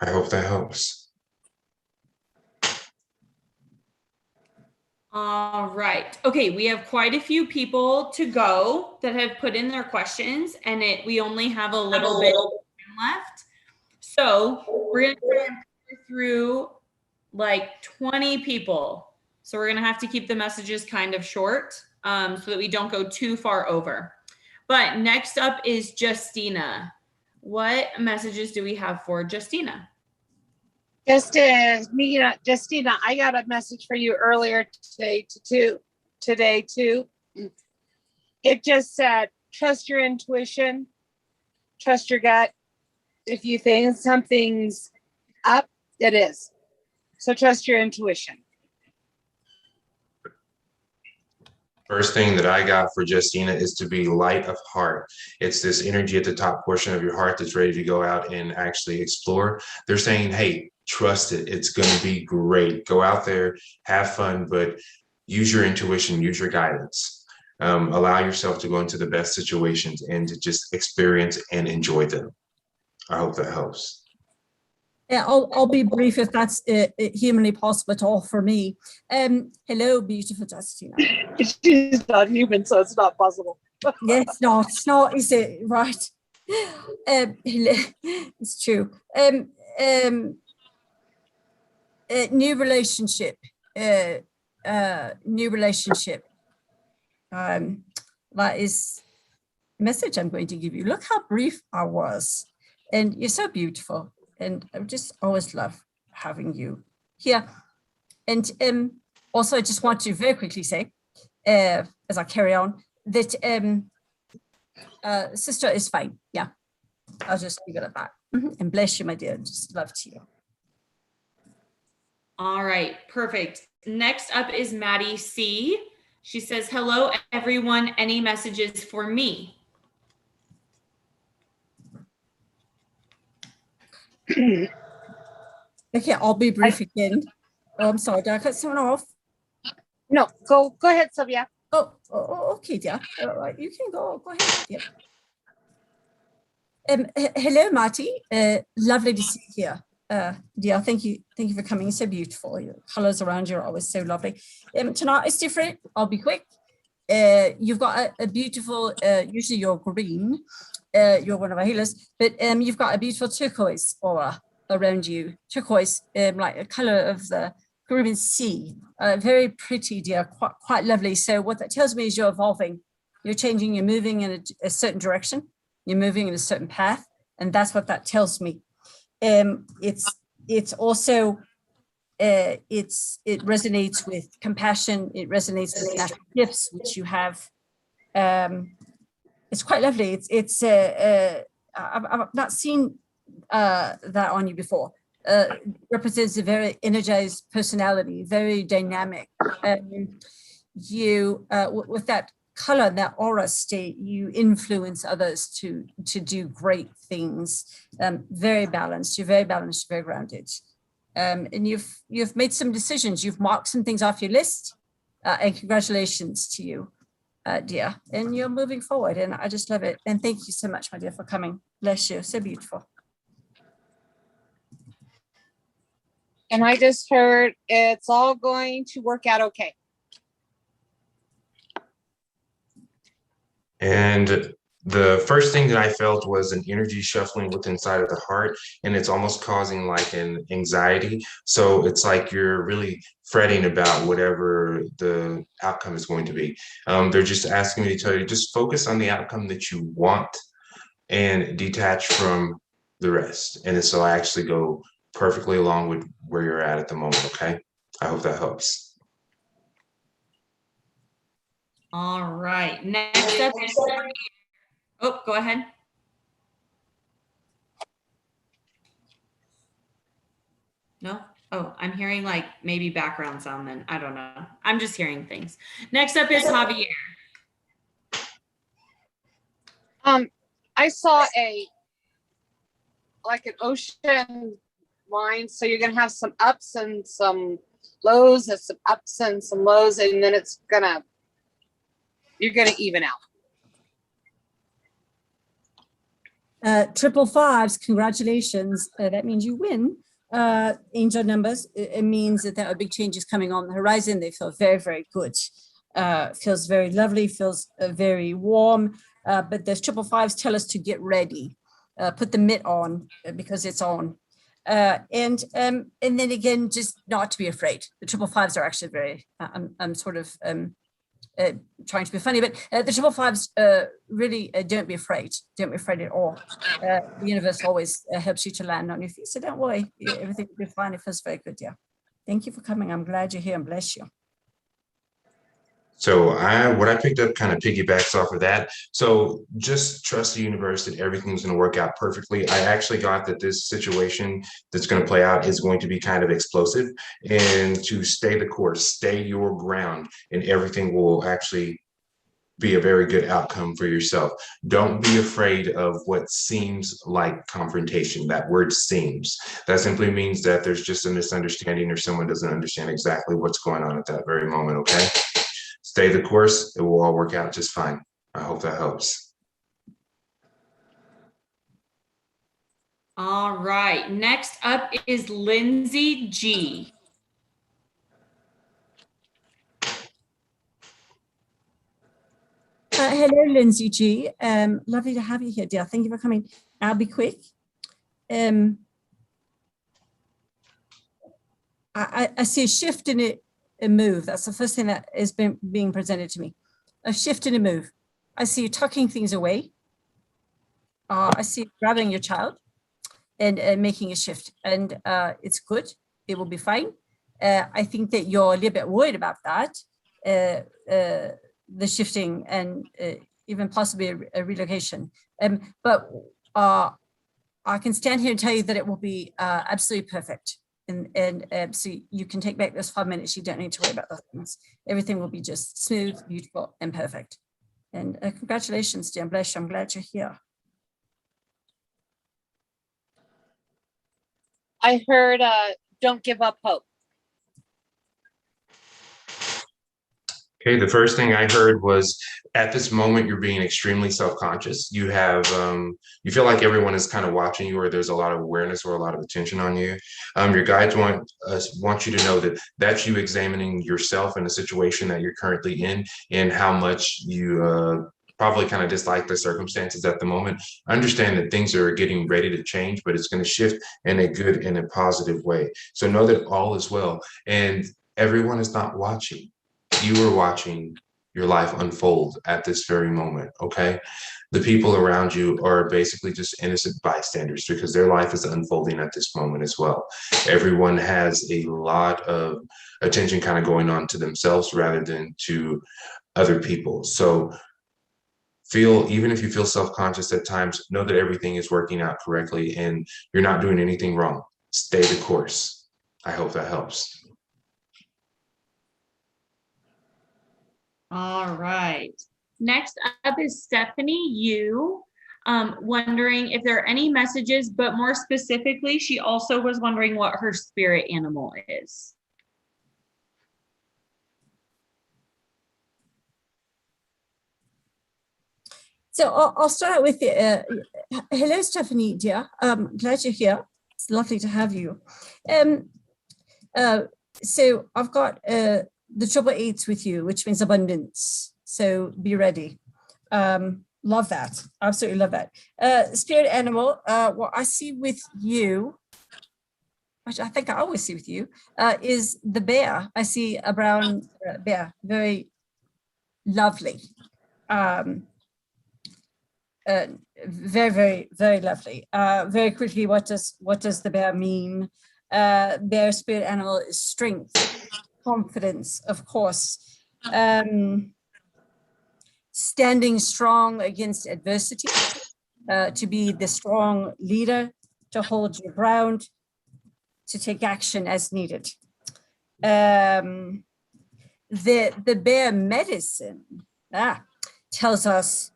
I hope that helps. All right. Okay, we have quite a few people to go that have put in their questions, and we only have a little bit left. So we're going to try and go through like 20 people. So we're going to have to keep the messages kind of short so that we don't go too far over. But next up is Justina. What messages do we have for Justina? Justina, I got a message for you earlier today too. It just said, trust your intuition, trust your gut. If you think something's up, it is. So trust your intuition. First thing that I got for Justina is to be light of heart. It's this energy at the top portion of your heart that's ready to go out and actually explore. They're saying, hey, trust it. It's going to be great. Go out there, have fun, but use your intuition, use your guidance. Allow yourself to go into the best situations and to just experience and enjoy them. I hope that helps. Yeah, I'll be brief if that's humanly possible at all for me. Hello, beautiful Justina. She's not human, so it's not possible. Yes, it's not, is it? Right. It's true. New relationship. That is the message I'm going to give you. Look how brief I was. And you're so beautiful. And I just always love having you here. And also, I just want to very quickly say, as I carry on, that sister is fine. Yeah, I'll just leave it at that. And bless you, my dear. Just love to you. All right, perfect. Next up is Maddie C. She says, hello, everyone. Any messages for me? Okay, I'll be brief again. Oh, I'm sorry, did I cut someone off? No, go ahead, Sylvia. Oh, okay, dear. All right, you can go ahead. Yeah. Hello, Marty. Lovely to see you here. Dear, thank you for coming. It's so beautiful. Your colors around you are always so lovely. Tonight is different. I'll be quick. you've got a beautiful, usually you're green, you're one of our healers, but you've got a beautiful turquoise aura around you. Turquoise, like a color of the Caribbean Sea. Very pretty, dear, quite lovely. So what that tells me is you're evolving. You're changing, you're moving in a certain direction. You're moving in a certain path. And that's what that tells me. It's also, it resonates with compassion. It resonates with natural gifts, which you have. It's quite lovely. I've not seen that on you before. Represents a very energized personality, very dynamic. You, with that color, that aura state, you influence others to do great things. Very balanced. You're very balanced, very grounded. And you've made some decisions. You've marked some things off your list, and congratulations to you, dear. And you're moving forward, and I just love it. And thank you so much, my dear, for coming. Bless you. So beautiful. And I just heard it's all going to work out okay. And the first thing that I felt was an energy shuffling within inside of the heart, and it's almost causing like an anxiety. So it's like you're really fretting about whatever the outcome is going to be. They're just asking me to tell you, just focus on the outcome that you want and detach from the rest. And so I actually go perfectly along with where you're at the moment. Okay. I hope that helps. All right. Next up. Oh, go ahead. No? Oh, I'm hearing like maybe background sound then. I don't know. I'm just hearing things. Next up is Javier. I saw like an ocean line. So you're going to have some ups and some lows, and some ups and some lows, and then you're going to even out. Triple fives, congratulations. That means you win. Angel numbers, it means that there are big changes coming on the horizon. They feel very, very good. Feels very lovely, feels very warm. But those triple fives tell us to get ready. Put the mitt on because it's on. And then again, just not to be afraid. The triple fives are actually very, I'm sort of trying to be funny, but the triple fives really don't be afraid. Don't be afraid at all. The universe always helps you to land on your feet. So don't worry, everything will be fine. It feels very good, yeah. Thank you for coming. I'm glad you're here and bless you. So what I picked up kind of piggybacks off of that. So just trust the universe that everything's going to work out perfectly. I actually got that this situation that's going to play out is going to be kind of explosive, and to stay the course, stay your ground, and everything will actually be a very good outcome for yourself. Don't be afraid of what seems like confrontation. That word seems. That simply means that there's just a misunderstanding or someone doesn't understand exactly what's going on at that very moment, okay? Stay the course, it will all work out just fine. I hope that helps. All right, next up is Lindsay G. Hello, Lindsay G. Lovely to have you here, dear. Thank you for coming. I'll be quick. I see a shift in it, a move. That's the first thing that is being presented to me. A shift in a move. I see you tucking things away. I see you grabbing your child and making a shift. And it's good. It will be fine. I think that you're a little bit worried about that. The shifting and even possibly a relocation. But I can stand here and tell you that it will be absolutely perfect. And so you can take back those 5 minutes. You don't need to worry about those things. Everything will be just smooth, beautiful, and perfect. And congratulations, dear. Bless you. I'm glad you're here. I heard, don't give up hope. Okay, the first thing I heard was at this moment you're being extremely self-conscious. You have you feel like everyone is kind of watching you, or there's a lot of awareness or a lot of attention on you. Your guides want you to know that that's you examining yourself in a situation that you're currently in, and how much you probably kind of dislike the circumstances at the moment. Understand that things are getting ready to change, but it's going to shift in a good and a positive way. So know that all is well, and everyone is not watching. You are watching your life unfold at this very moment, okay? The people around you are basically just innocent bystanders because their life is unfolding at this moment as well. Everyone has a lot of attention kind of going on to themselves rather than to other people. So even if you feel self-conscious at times, know that everything is working out correctly and you're not doing anything wrong. Stay the course. I hope that helps. All right. Next up is Stephanie Yu, wondering if there are any messages, but more specifically, she also was wondering what her spirit animal is. So I'll start with the, hello, Stephanie, dear. Glad you're here. It's lovely to have you. So I've got the triple eights with you, which means abundance. So be ready. Love that. Absolutely love that. Spirit animal, what I see with you, which I think I always see with you, is the bear. I see a brown bear, very lovely. Very, very, very lovely. Very quickly, what does the bear mean? Bear spirit animal is strength, confidence, of course. Standing strong against adversity, to be the strong leader, to hold your ground, to take action as needed. The bear medicine tells us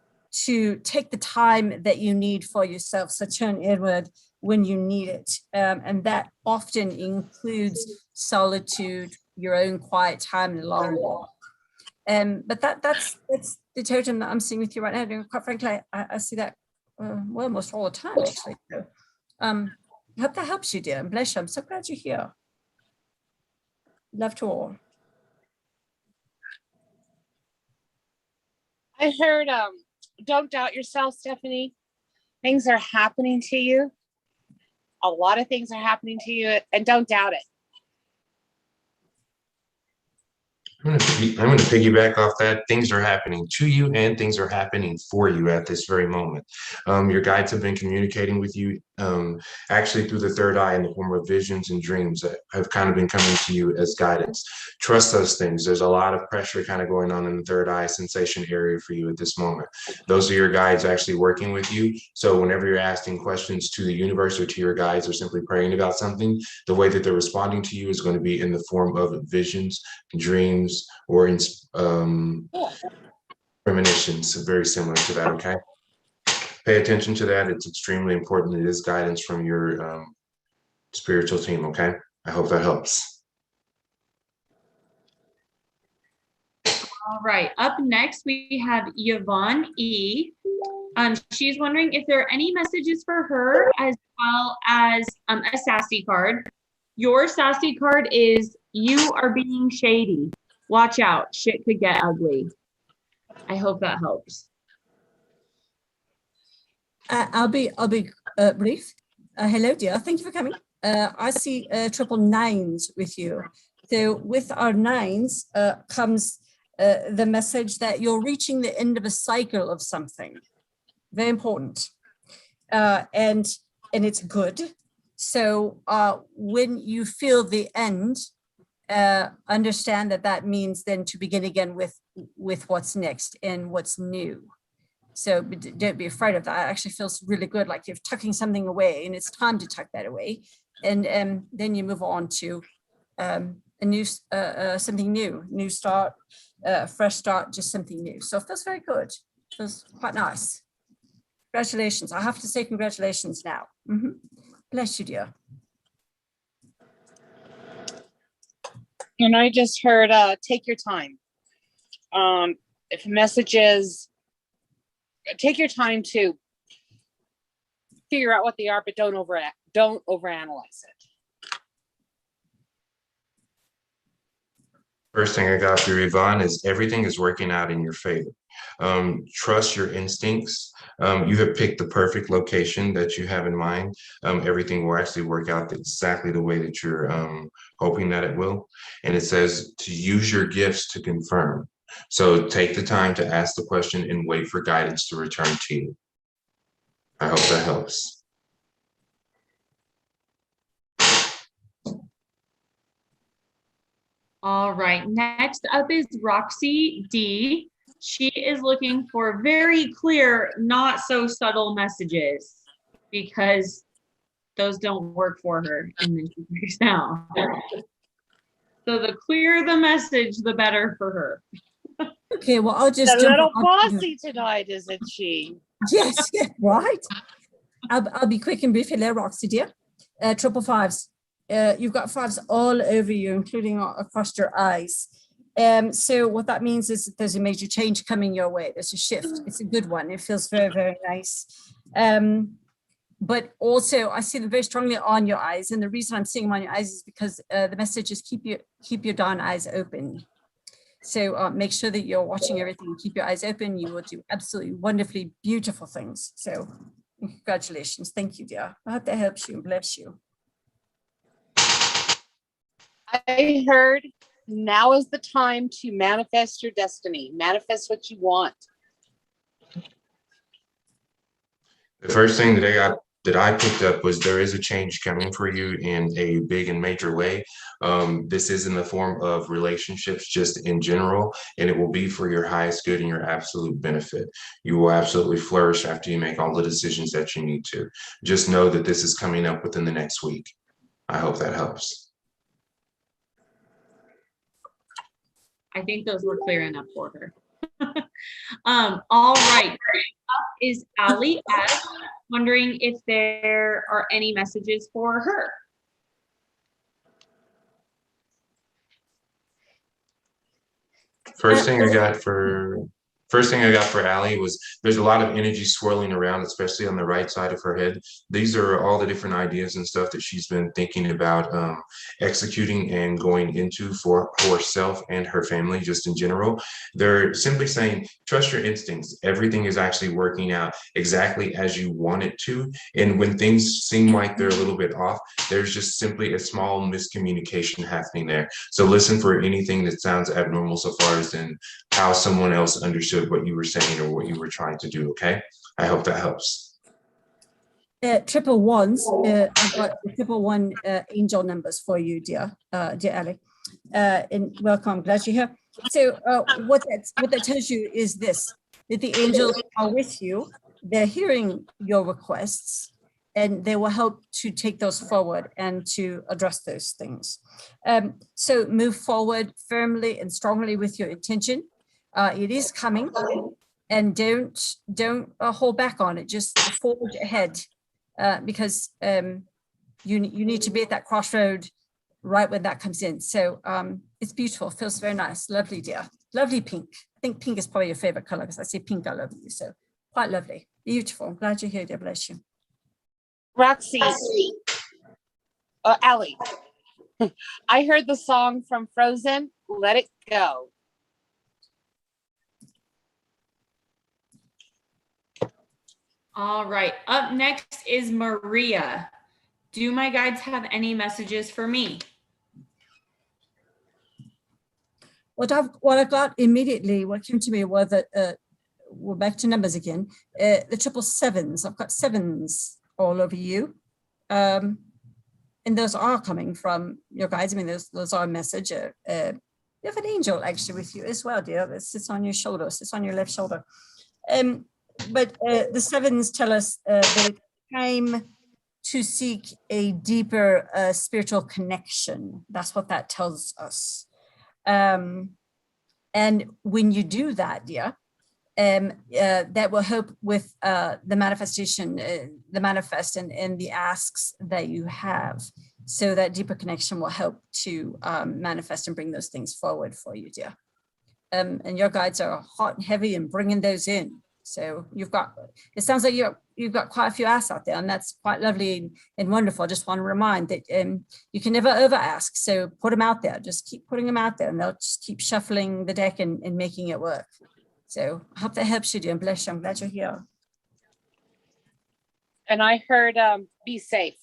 to take the time that you need for yourself. So turn inward when you need it. And that often includes solitude, your own quiet time, and a long walk. But that's the totem that I'm seeing with you right now. And quite frankly, I see that well, almost all the time, actually. So, I hope that helps you, dear. And bless you. I'm so glad you're here. Love to all. I heard, don't doubt yourself, Stephanie. Things are happening to you. A lot of things are happening to you, and don't doubt it. I'm going to piggyback off that. Things are happening to you and things are happening for you at this very moment. Your guides have been communicating with you actually through the third eye in the form of visions and dreams that have kind of been coming to you as guidance. Trust those things. There's a lot of pressure kind of going on in the third eye sensation area for you at this moment. Those are your guides actually working with you. So whenever you're asking questions to the universe or to your guides or simply praying about something, the way that they're responding to you is going to be in the form of visions, dreams, or premonitions, very similar to that, okay? Pay attention to that. It's extremely important. It is guidance from your spiritual team, okay? I hope that helps. All right, up next, we have Yvonne E. She's wondering if there are any messages for her as well as a sassy card. Your sassy card is, you are being shady. Watch out, shit could get ugly. I hope that helps. I'll be brief. Hello, dear. Thank you for coming. I see triple nines with you. So with our nines comes the message that you're reaching the end of a cycle of something. Very important. And it's good. So when you feel the end, understand that means then to begin again with what's next and what's new. So don't be afraid of that. It actually feels really good, like you're tucking something away and it's time to tuck that away. And then you move on to a new, something new start, fresh start, just something new. So it feels very good. It feels quite nice. Congratulations. I have to say congratulations now. Bless you, dear. And I just heard, take your time. If messages, take your time to figure out what they are, but don't overanalyze it. First thing I got through Yvonne is everything is working out in your favor. Trust your instincts. You have picked the perfect location that you have in mind. Everything will actually work out exactly the way that you're hoping that it will. And it says to use your gifts to confirm. So take the time to ask the question and wait for guidance to return to you. I hope that helps. All right, next up is Roxy D. She is looking for very clear, not so subtle messages because those don't work for her, and then she breaks down. So the clearer the message, the better for her. Okay, well, I'll just A jump little on- bossy tonight, isn't she? Yes, yeah, right. I'll be quick and brief here, Roxy dear. Triple fives. You've got fives all over you, including across your eyes. So what that means is that there's a major change coming your way. There's a shift. It's a good one. It feels very, very nice. But also I see them very strongly on your eyes. And the reason I'm seeing them on your eyes is because the message is keep your darn eyes open. So make sure that you're watching everything and keep your eyes open. You will do absolutely wonderfully beautiful things. So congratulations. Thank you, dear. I hope that helps you. Bless you. I heard now is the time to manifest your destiny, manifest what you want. The first thing that I picked up was there is a change coming for you in a big and major way. This is in the form of relationships just in general, and it will be for your highest good and your absolute benefit. You will absolutely flourish after you make all the decisions that you need to. Just know that this is coming up within the next week. I hope that helps. I think those were clear enough for her. All right, up is Ali S, wondering if there are any messages for her. First thing I got for Allie was there's a lot of energy swirling around, especially on the right side of her head. These are all the different ideas and stuff that she's been thinking about executing and going into for herself and her family, just in general. They're simply saying, trust your instincts. Everything is actually working out exactly as you want it to. And when things seem like they're a little bit off, there's just simply a small miscommunication happening there. So listen for anything that sounds abnormal so far as in how someone else understood what you were saying or what you were trying to do, okay? I hope that helps. Triple ones, I've got the triple one angel numbers for you, dear Ali. And welcome, glad you're here. So what that tells you is this, that the angels are with you, they're hearing your requests, and they will help to take those forward and to address those things. So move forward firmly and strongly with your intention. It is coming, and don't hold back on it. Just forge ahead, because you need to be at that crossroad right when that comes in. So it's beautiful, feels very nice, lovely, dear, lovely pink. I think pink is probably your favorite color because I say pink all over you. So quite lovely, beautiful. I'm glad you're here, dear. Bless you. Roxy, Allie, I heard the song from Frozen, Let It Go. All right, up next is Maria. Do my guides have any messages for me? What I got immediately, what came to me were that, we're back to numbers again, the triple sevens. I've got sevens all over you. And those are coming from your guides. I mean, those are a message. You have an angel actually with you as well, dear. That sits on your shoulder, sits on your left shoulder. But the sevens tell us that it's time to seek a deeper spiritual connection. That's what that tells us. And when you do that, dear, that will help with the manifestation, the manifest and the asks that you have. So that deeper connection will help to manifest and bring those things forward for you, dear. and your guides are hot and heavy and bringing those in. So it sounds like you've got quite a few asks out there, and that's quite lovely and wonderful. I just want to remind that you can never over ask. So put them out there, just keep putting them out there, and they'll just keep shuffling the deck and making it work. So I hope that helps you, dear, and bless you. I'm glad you're here. And I heard be safe.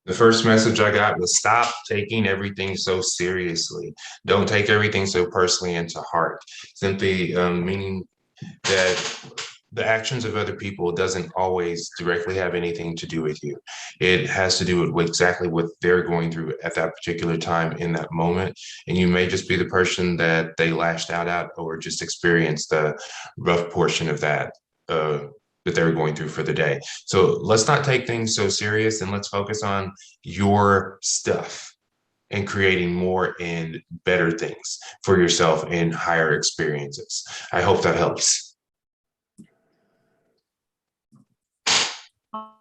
The first message I got was stop taking everything so seriously. Don't take everything so personally and to heart. Simply meaning that the actions of other people doesn't always directly have anything to do with you. It has to do with exactly what they're going through at that particular time in that moment. And you may just be the person that they lashed out at or just experienced the rough portion of that that they're going through for the day. So let's not take things so serious, and let's focus on your stuff and creating more and better things for yourself and higher experiences. I hope that helps.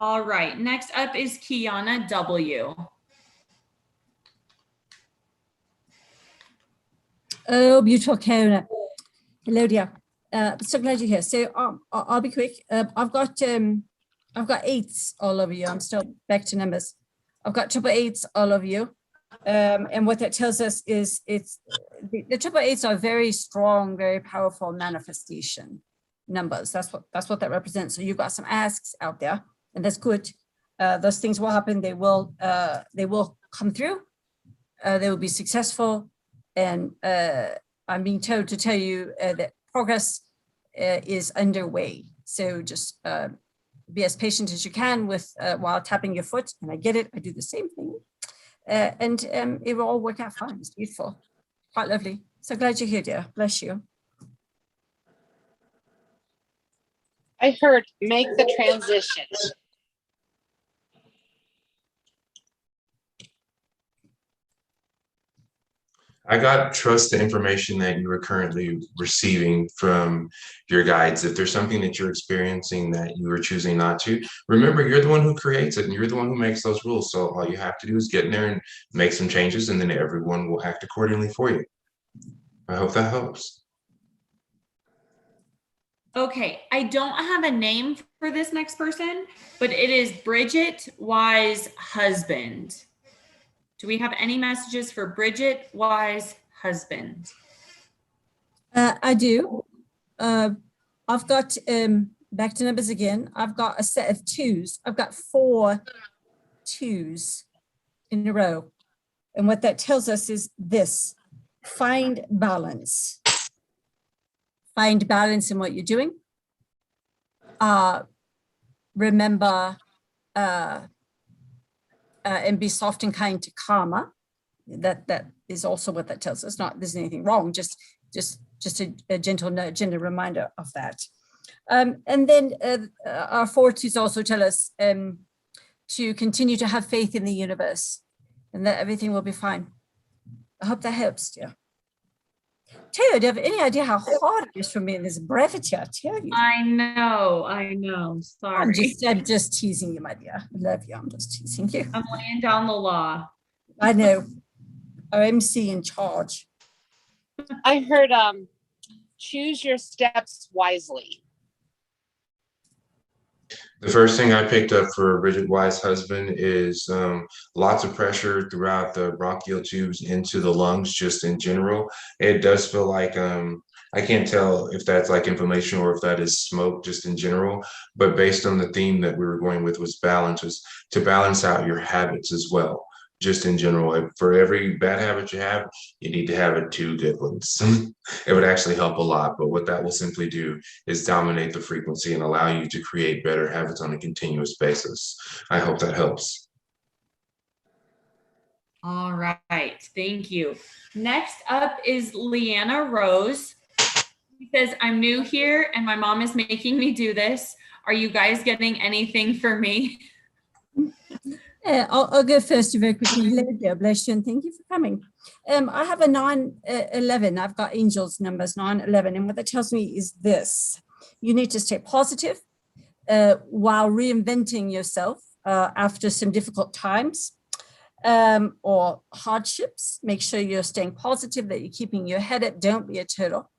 All right, next up is Kiana W. Oh, beautiful Kiana. Hello, dear. So glad you're here. So I'll be quick. I've got 8s all over you. I'm still back to numbers. I've got 8s all over you. And what that tells us is the 8s are very strong, very powerful manifestation numbers. That's what that represents. So you've got some asks out there, and that's good. Those things will happen. They will come through. They will be successful. And I'm being told to tell you that progress is underway. So just be as patient as you can with while tapping your foot. And I get it. I do the same thing. And it will all work out fine. It's beautiful. Quite lovely. So glad you're here, dear. Bless you. I heard make the transition. I got trust the information that you are currently receiving from your guides. If there's something that you're experiencing that you are choosing not to, remember you're the one who creates it and you're the one who makes those rules. So all you have to do is get in there and make some changes, and then everyone will act accordingly for you. I hope that helps. Okay, I don't have a name for this next person, but it is Bridget Wise Husband. Do we have any messages for Bridget Wise Husband? I do. I've got, back to numbers again, I've got a set of 2s. I've got 4 2s in a row. And what that tells us is this: find balance. Find balance in what you're doing. Remember, and be soft and kind to karma. That is also what that tells us. Not there's anything wrong, just a gentle nudge and a reminder of that. And then our 4 2s also tell us to continue to have faith in the universe and that everything will be fine. I hope that helps, dear. Taylor, do you have any idea how hard it is for me in this brevity? I tell you. I know. Sorry. I'm just teasing you, my dear. I love you. I'm just teasing you. I'm laying down the law. I know. Our MC in charge. I heard choose your steps wisely. The first thing I picked up for Bridget Wise Husband is lots of pressure throughout the bronchial tubes into the lungs, just in general. It does feel like, I can't tell if that's like inflammation or if that is smoke just in general, but based on the theme that we were going with was balance, was to balance out your habits as well. Just in general, for every bad habit you have, you need to have 2 good ones. It would actually help a lot, but what that will simply do is dominate the frequency and allow you to create better habits on a continuous basis. I hope that helps. All right, thank you. Next up is Leanna Rose. She says, I'm new here and my mom is making me do this. Are you guys getting anything for me? I'll go first very quickly. Hello, bless you, and thank you for coming. I have a 9-11. I've got angels numbers 9-11, and what that tells me is this: you need to stay positive while reinventing yourself after some difficult times. or hardships. Make sure you're staying positive, that you're keeping your head up. Don't be a turtle.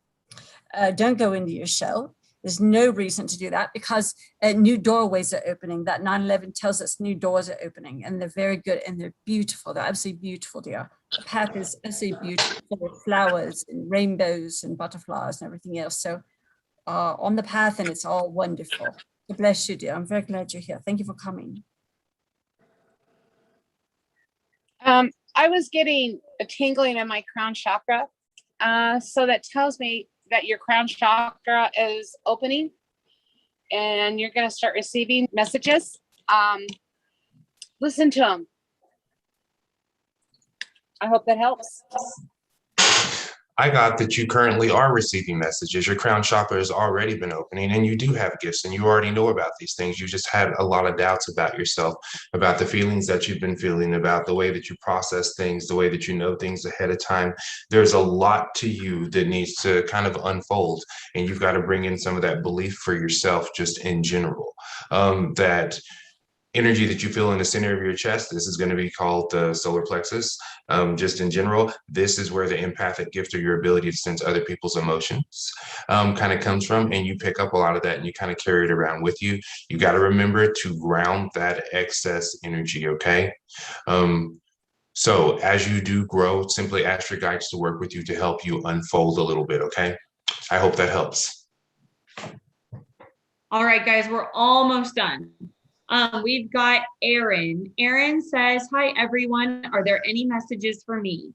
Don't go into your shell. There's no reason to do that because new doorways are opening. That 9/11 tells us new doors are opening, and they're very good and they're beautiful. They're absolutely beautiful, dear. The path is absolutely beautiful with flowers and rainbows and butterflies and everything else. So on the path, and it's all wonderful. God bless you, dear. I'm very glad you're here. Thank you for coming. I was getting a tingling in my crown chakra. So that tells me that your crown chakra is opening and you're going to start receiving messages. Listen to them. I hope that helps. I got that you currently are receiving messages. Your crown chakra has already been opening and you do have gifts and you already know about these things. You just had a lot of doubts about yourself, about the feelings that you've been feeling, about the way that you process things, the way that you know things ahead of time. There's a lot to you that needs to kind of unfold, and you've got to bring in some of that belief for yourself just in general. That energy that you feel in the center of your chest, this is going to be called the solar plexus. Just in general, this is where the empathic gift or your ability to sense other people's emotions kind of comes from, and you pick up a lot of that and you kind of carry it around with you. You got to remember to ground that excess energy, okay? So as you do grow, simply ask your guides to work with you to help you unfold a little bit, okay? I hope that helps. All right, guys, we're almost done. We've got Erin. Erin says, hi, everyone. Are there any messages for me?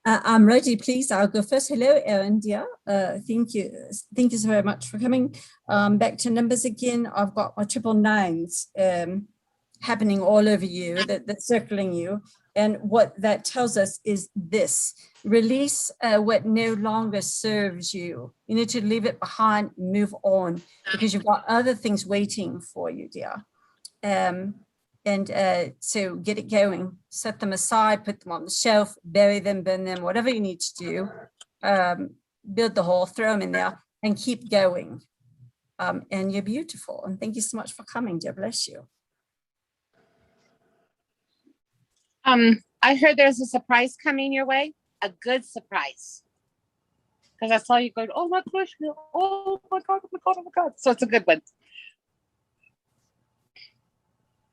I'm ready, please. I'll go first. Hello, Erin, dear. Thank you. Thank you so very much for coming. Back to numbers again. I've got my 999s happening all over you, that's circling you. And what that tells us is this: release what no longer serves you. You need to leave it behind, move on, because you've got other things waiting for you, dear. So get it going, set them aside, put them on the shelf, bury them, burn them, whatever you need to do. Build the hole, throw them in there, and keep going. And you're beautiful. And thank you so much for coming, dear. Bless you. I heard there's a surprise coming your way, a good surprise. Because I saw you going, oh my gosh, oh my God, oh my God, oh my God. So it's a good one.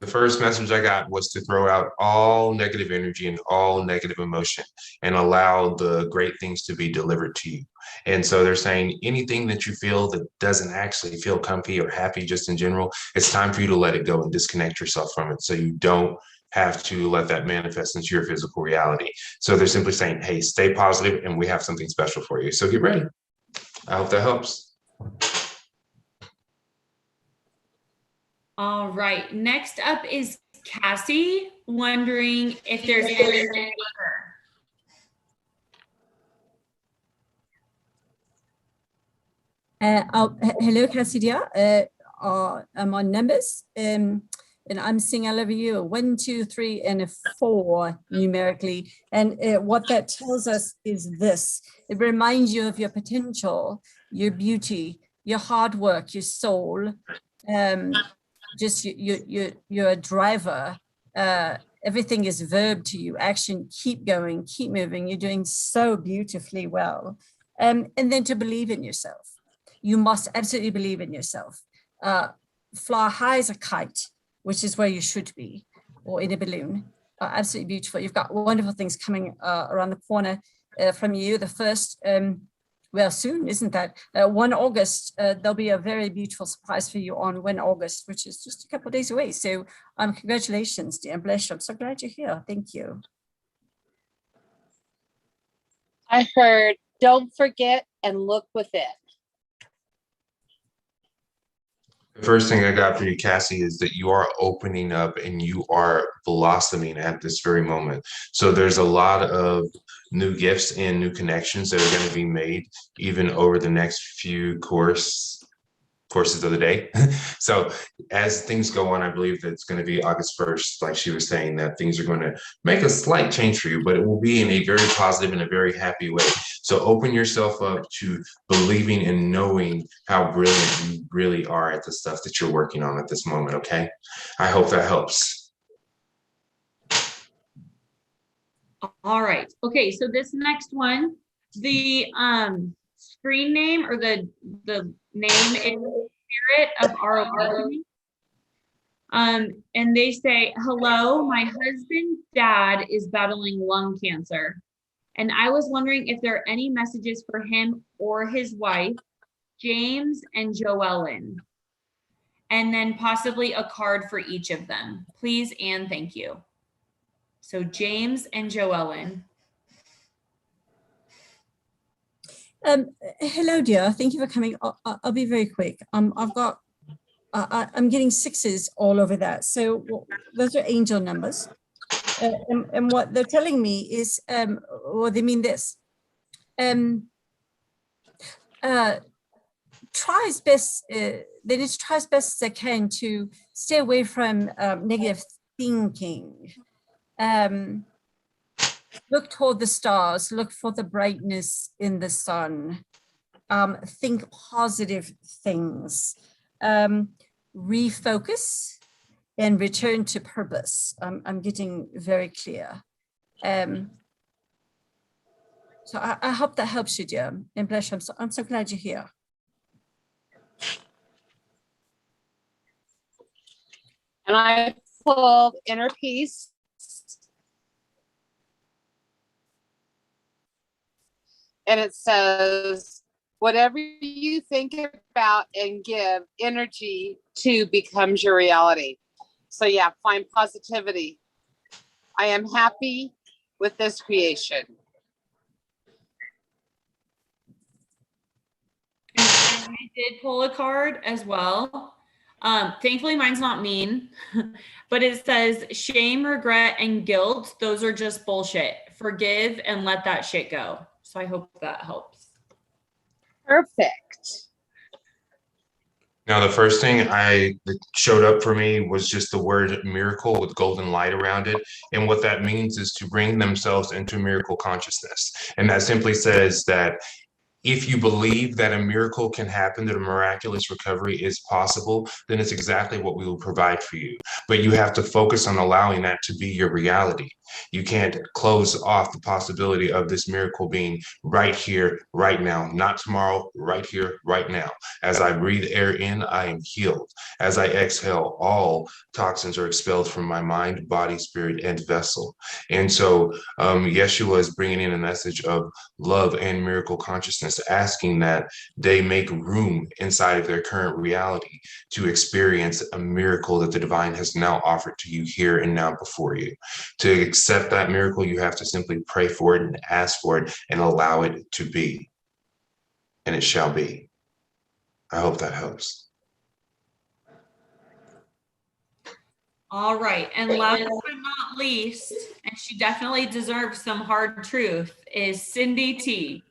The first message I got was to throw out all negative energy and all negative emotion and allow the great things to be delivered to you. And so they're saying anything that you feel that doesn't actually feel comfy or happy just in general, it's time for you to let it go and disconnect yourself from it so you don't have to let that manifest into your physical reality. So they're simply saying, hey, stay positive and we have something special for you. So get ready. I hope that helps. All right. Next up is Cassie, wondering if there's anything for her. Hello, Cassie, dear. I'm on numbers. And I'm seeing all over you, 1, 2, 3, and a 4 numerically. And what that tells us is this: it reminds you of your potential, your beauty, your hard work, your soul. Just you're a driver. Everything is verb to you. Action, keep going, keep moving. You're doing so beautifully well. And then to believe in yourself. You must absolutely believe in yourself. Fly high as a kite, which is where you should be, or in a balloon. Absolutely beautiful. You've got wonderful things coming around the corner from you. The first, well, soon, isn't that? 1 August, there'll be a very beautiful surprise for you on 1 August, which is just a couple of days away. So congratulations, dear. Bless you. I'm so glad you're here. Thank you. I heard, don't forget and look within. The first thing I got for you, Cassie, is that you are opening up and you are blossoming at this very moment. So there's a lot of new gifts and new connections that are going to be made even over the next few courses of the day. So as things go on, I believe that it's going to be August 1st, like she was saying, that things are going to make a slight change for you, but it will be in a very positive and a very happy way. So open yourself up to believing and knowing how brilliant you really are at the stuff that you're working on at this moment, okay? I hope that helps. All right. Okay, so this next one, the screen name or the name is Spirit of Our Awakening. And they say, hello, my husband's dad is battling lung cancer. And I was wondering if there are any messages for him or his wife, James and Joellen. And then possibly a card for each of them. Please and thank you. So James and Joellen. Hello, dear. Thank you for coming. I'll be very quick. I'm getting sixes all over that. So those are angel numbers. And what they're telling me is, well, they mean this. Try as best, they need to try as best as they can to stay away from negative thinking. Look toward the stars, look for the brightness in the sun. Think positive things. Refocus and return to purpose. I'm getting very clear. So I hope that helps you, dear. And bless you. I'm so glad you're here. And I pulled Inner Peace. And it says, whatever you think about and give energy to becomes your reality. So yeah, find positivity. I am happy with this creation. And I did pull a card as well. Thankfully mine's not mean, but it says shame, regret, and guilt. Those are just bullshit. Forgive and let that shit go. So I hope that helps. Perfect. Now, the first thing that showed up for me was just the word miracle with golden light around it. And what that means is to bring themselves into miracle consciousness. And that simply says that if you believe that a miracle can happen, that a miraculous recovery is possible, then it's exactly what we will provide for you. But you have to focus on allowing that to be your reality. You can't close off the possibility of this miracle being right here, right now, not tomorrow, right here, right now. As I breathe air in, I am healed. As I exhale, all toxins are expelled from my mind, body, spirit, and vessel. And so Yeshua is bringing in a message of love and miracle consciousness, asking that they make room inside of their current reality to experience a miracle that the divine has now offered to you here and now before you. To accept that miracle, you have to simply pray for it and ask for it and allow it to be. And it shall be. I hope that helps. All right. And last but not least, and she definitely deserves some hard truth, is Cindy T.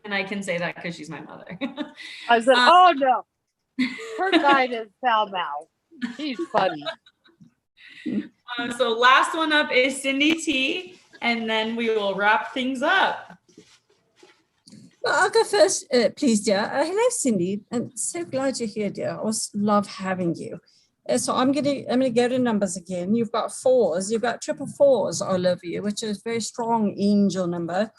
And I can say that because she's my mother. I said, oh no, her guide is Sal Mal. She's funny. So last one up is Cindy T, and then we will wrap things up. Well, I'll go first, please, dear. Hello, Cindy. I'm so glad you're here, dear. I always love having you. So I'm gonna go to numbers again. You've got fours. You've got triple fours all over you, which is a very strong angel number.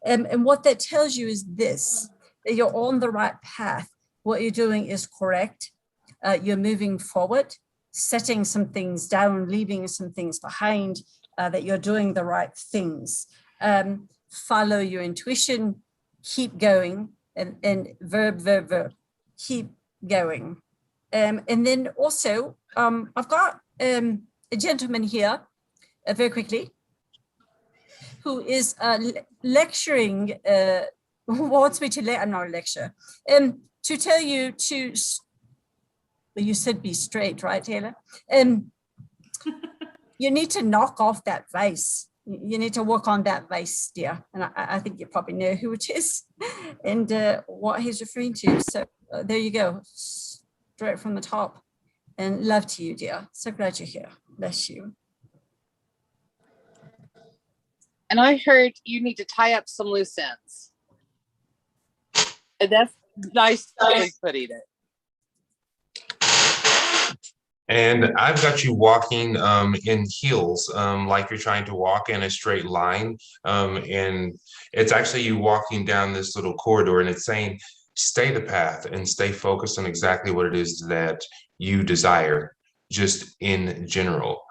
And what that tells you is this, that you're on the right path. What you're doing is correct. You're moving forward, setting some things down, leaving some things behind, that you're doing the right things. Follow your intuition, keep going, and verb, keep going. And then also, I've got a gentleman here, very quickly, who is lecturing, wants me to not lecture, to tell you to, well, you said be straight, right, Taylor? You need to knock off that vice. You need to work on that vice, dear. And I think you probably know who it is and what he's referring to. So there you go, straight from the top. And love to you, dear. So glad you're here. Bless you. And I heard you need to tie up some loose ends. And that's nice way of putting it. And I've got you walking in heels, like you're trying to walk in a straight line. And it's actually you walking down this little corridor, and it's saying, stay the path and stay focused on exactly what it is that you desire, just in general.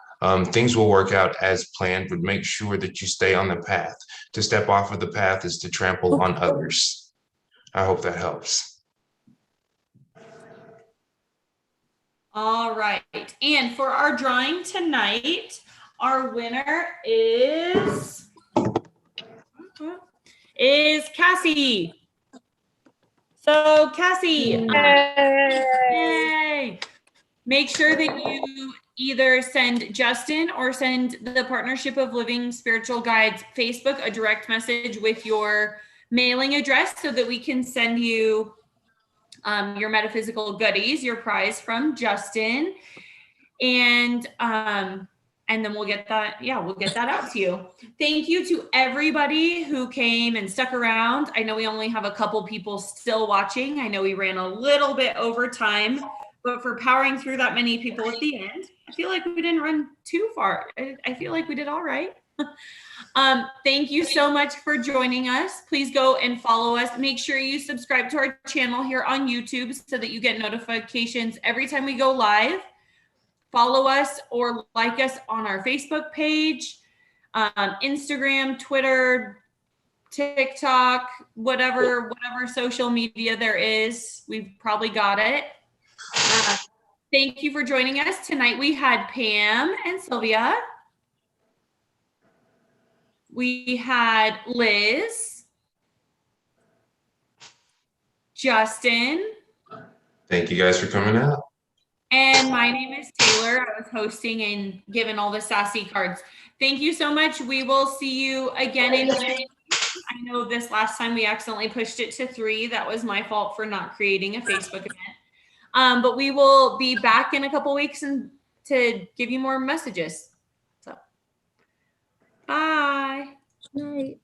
Things will work out as planned, but make sure that you stay on the path. To step off of the path is to trample on others. I hope that helps. All right. And for our drawing tonight, our winner is Cassie. So Cassie, yay. Make sure that you either send Justin or send the Partnership of Living Spiritual Guides Facebook a direct message with your mailing address so that we can send you your metaphysical goodies, your prize from Justin. And then we'll get that, we'll get that out to you. Thank you to everybody who came and stuck around. I know we only have a couple people still watching. I know we ran a little bit over time, but for powering through that many people at the end, I feel like we didn't run too far. I feel like we did all right. Thank you so much for joining us. Please go and follow us. Make sure you subscribe to our channel here on YouTube so that you get notifications every time we go live. Follow us or like us on our Facebook page, Instagram, Twitter, TikTok, whatever social media there is. We've probably got it. Thank you for joining us. Tonight we had Pam and Sylvia. We had Liz, Justin. Thank you guys for coming out. And my name is Taylor. I was hosting and giving all the sassy cards. Thank you so much. We will see you again in 2 weeks. I know this last time we accidentally pushed it to 3. That was my fault for not creating a Facebook event. But we will be back in a couple weeks and to give you more messages. So, bye. Night.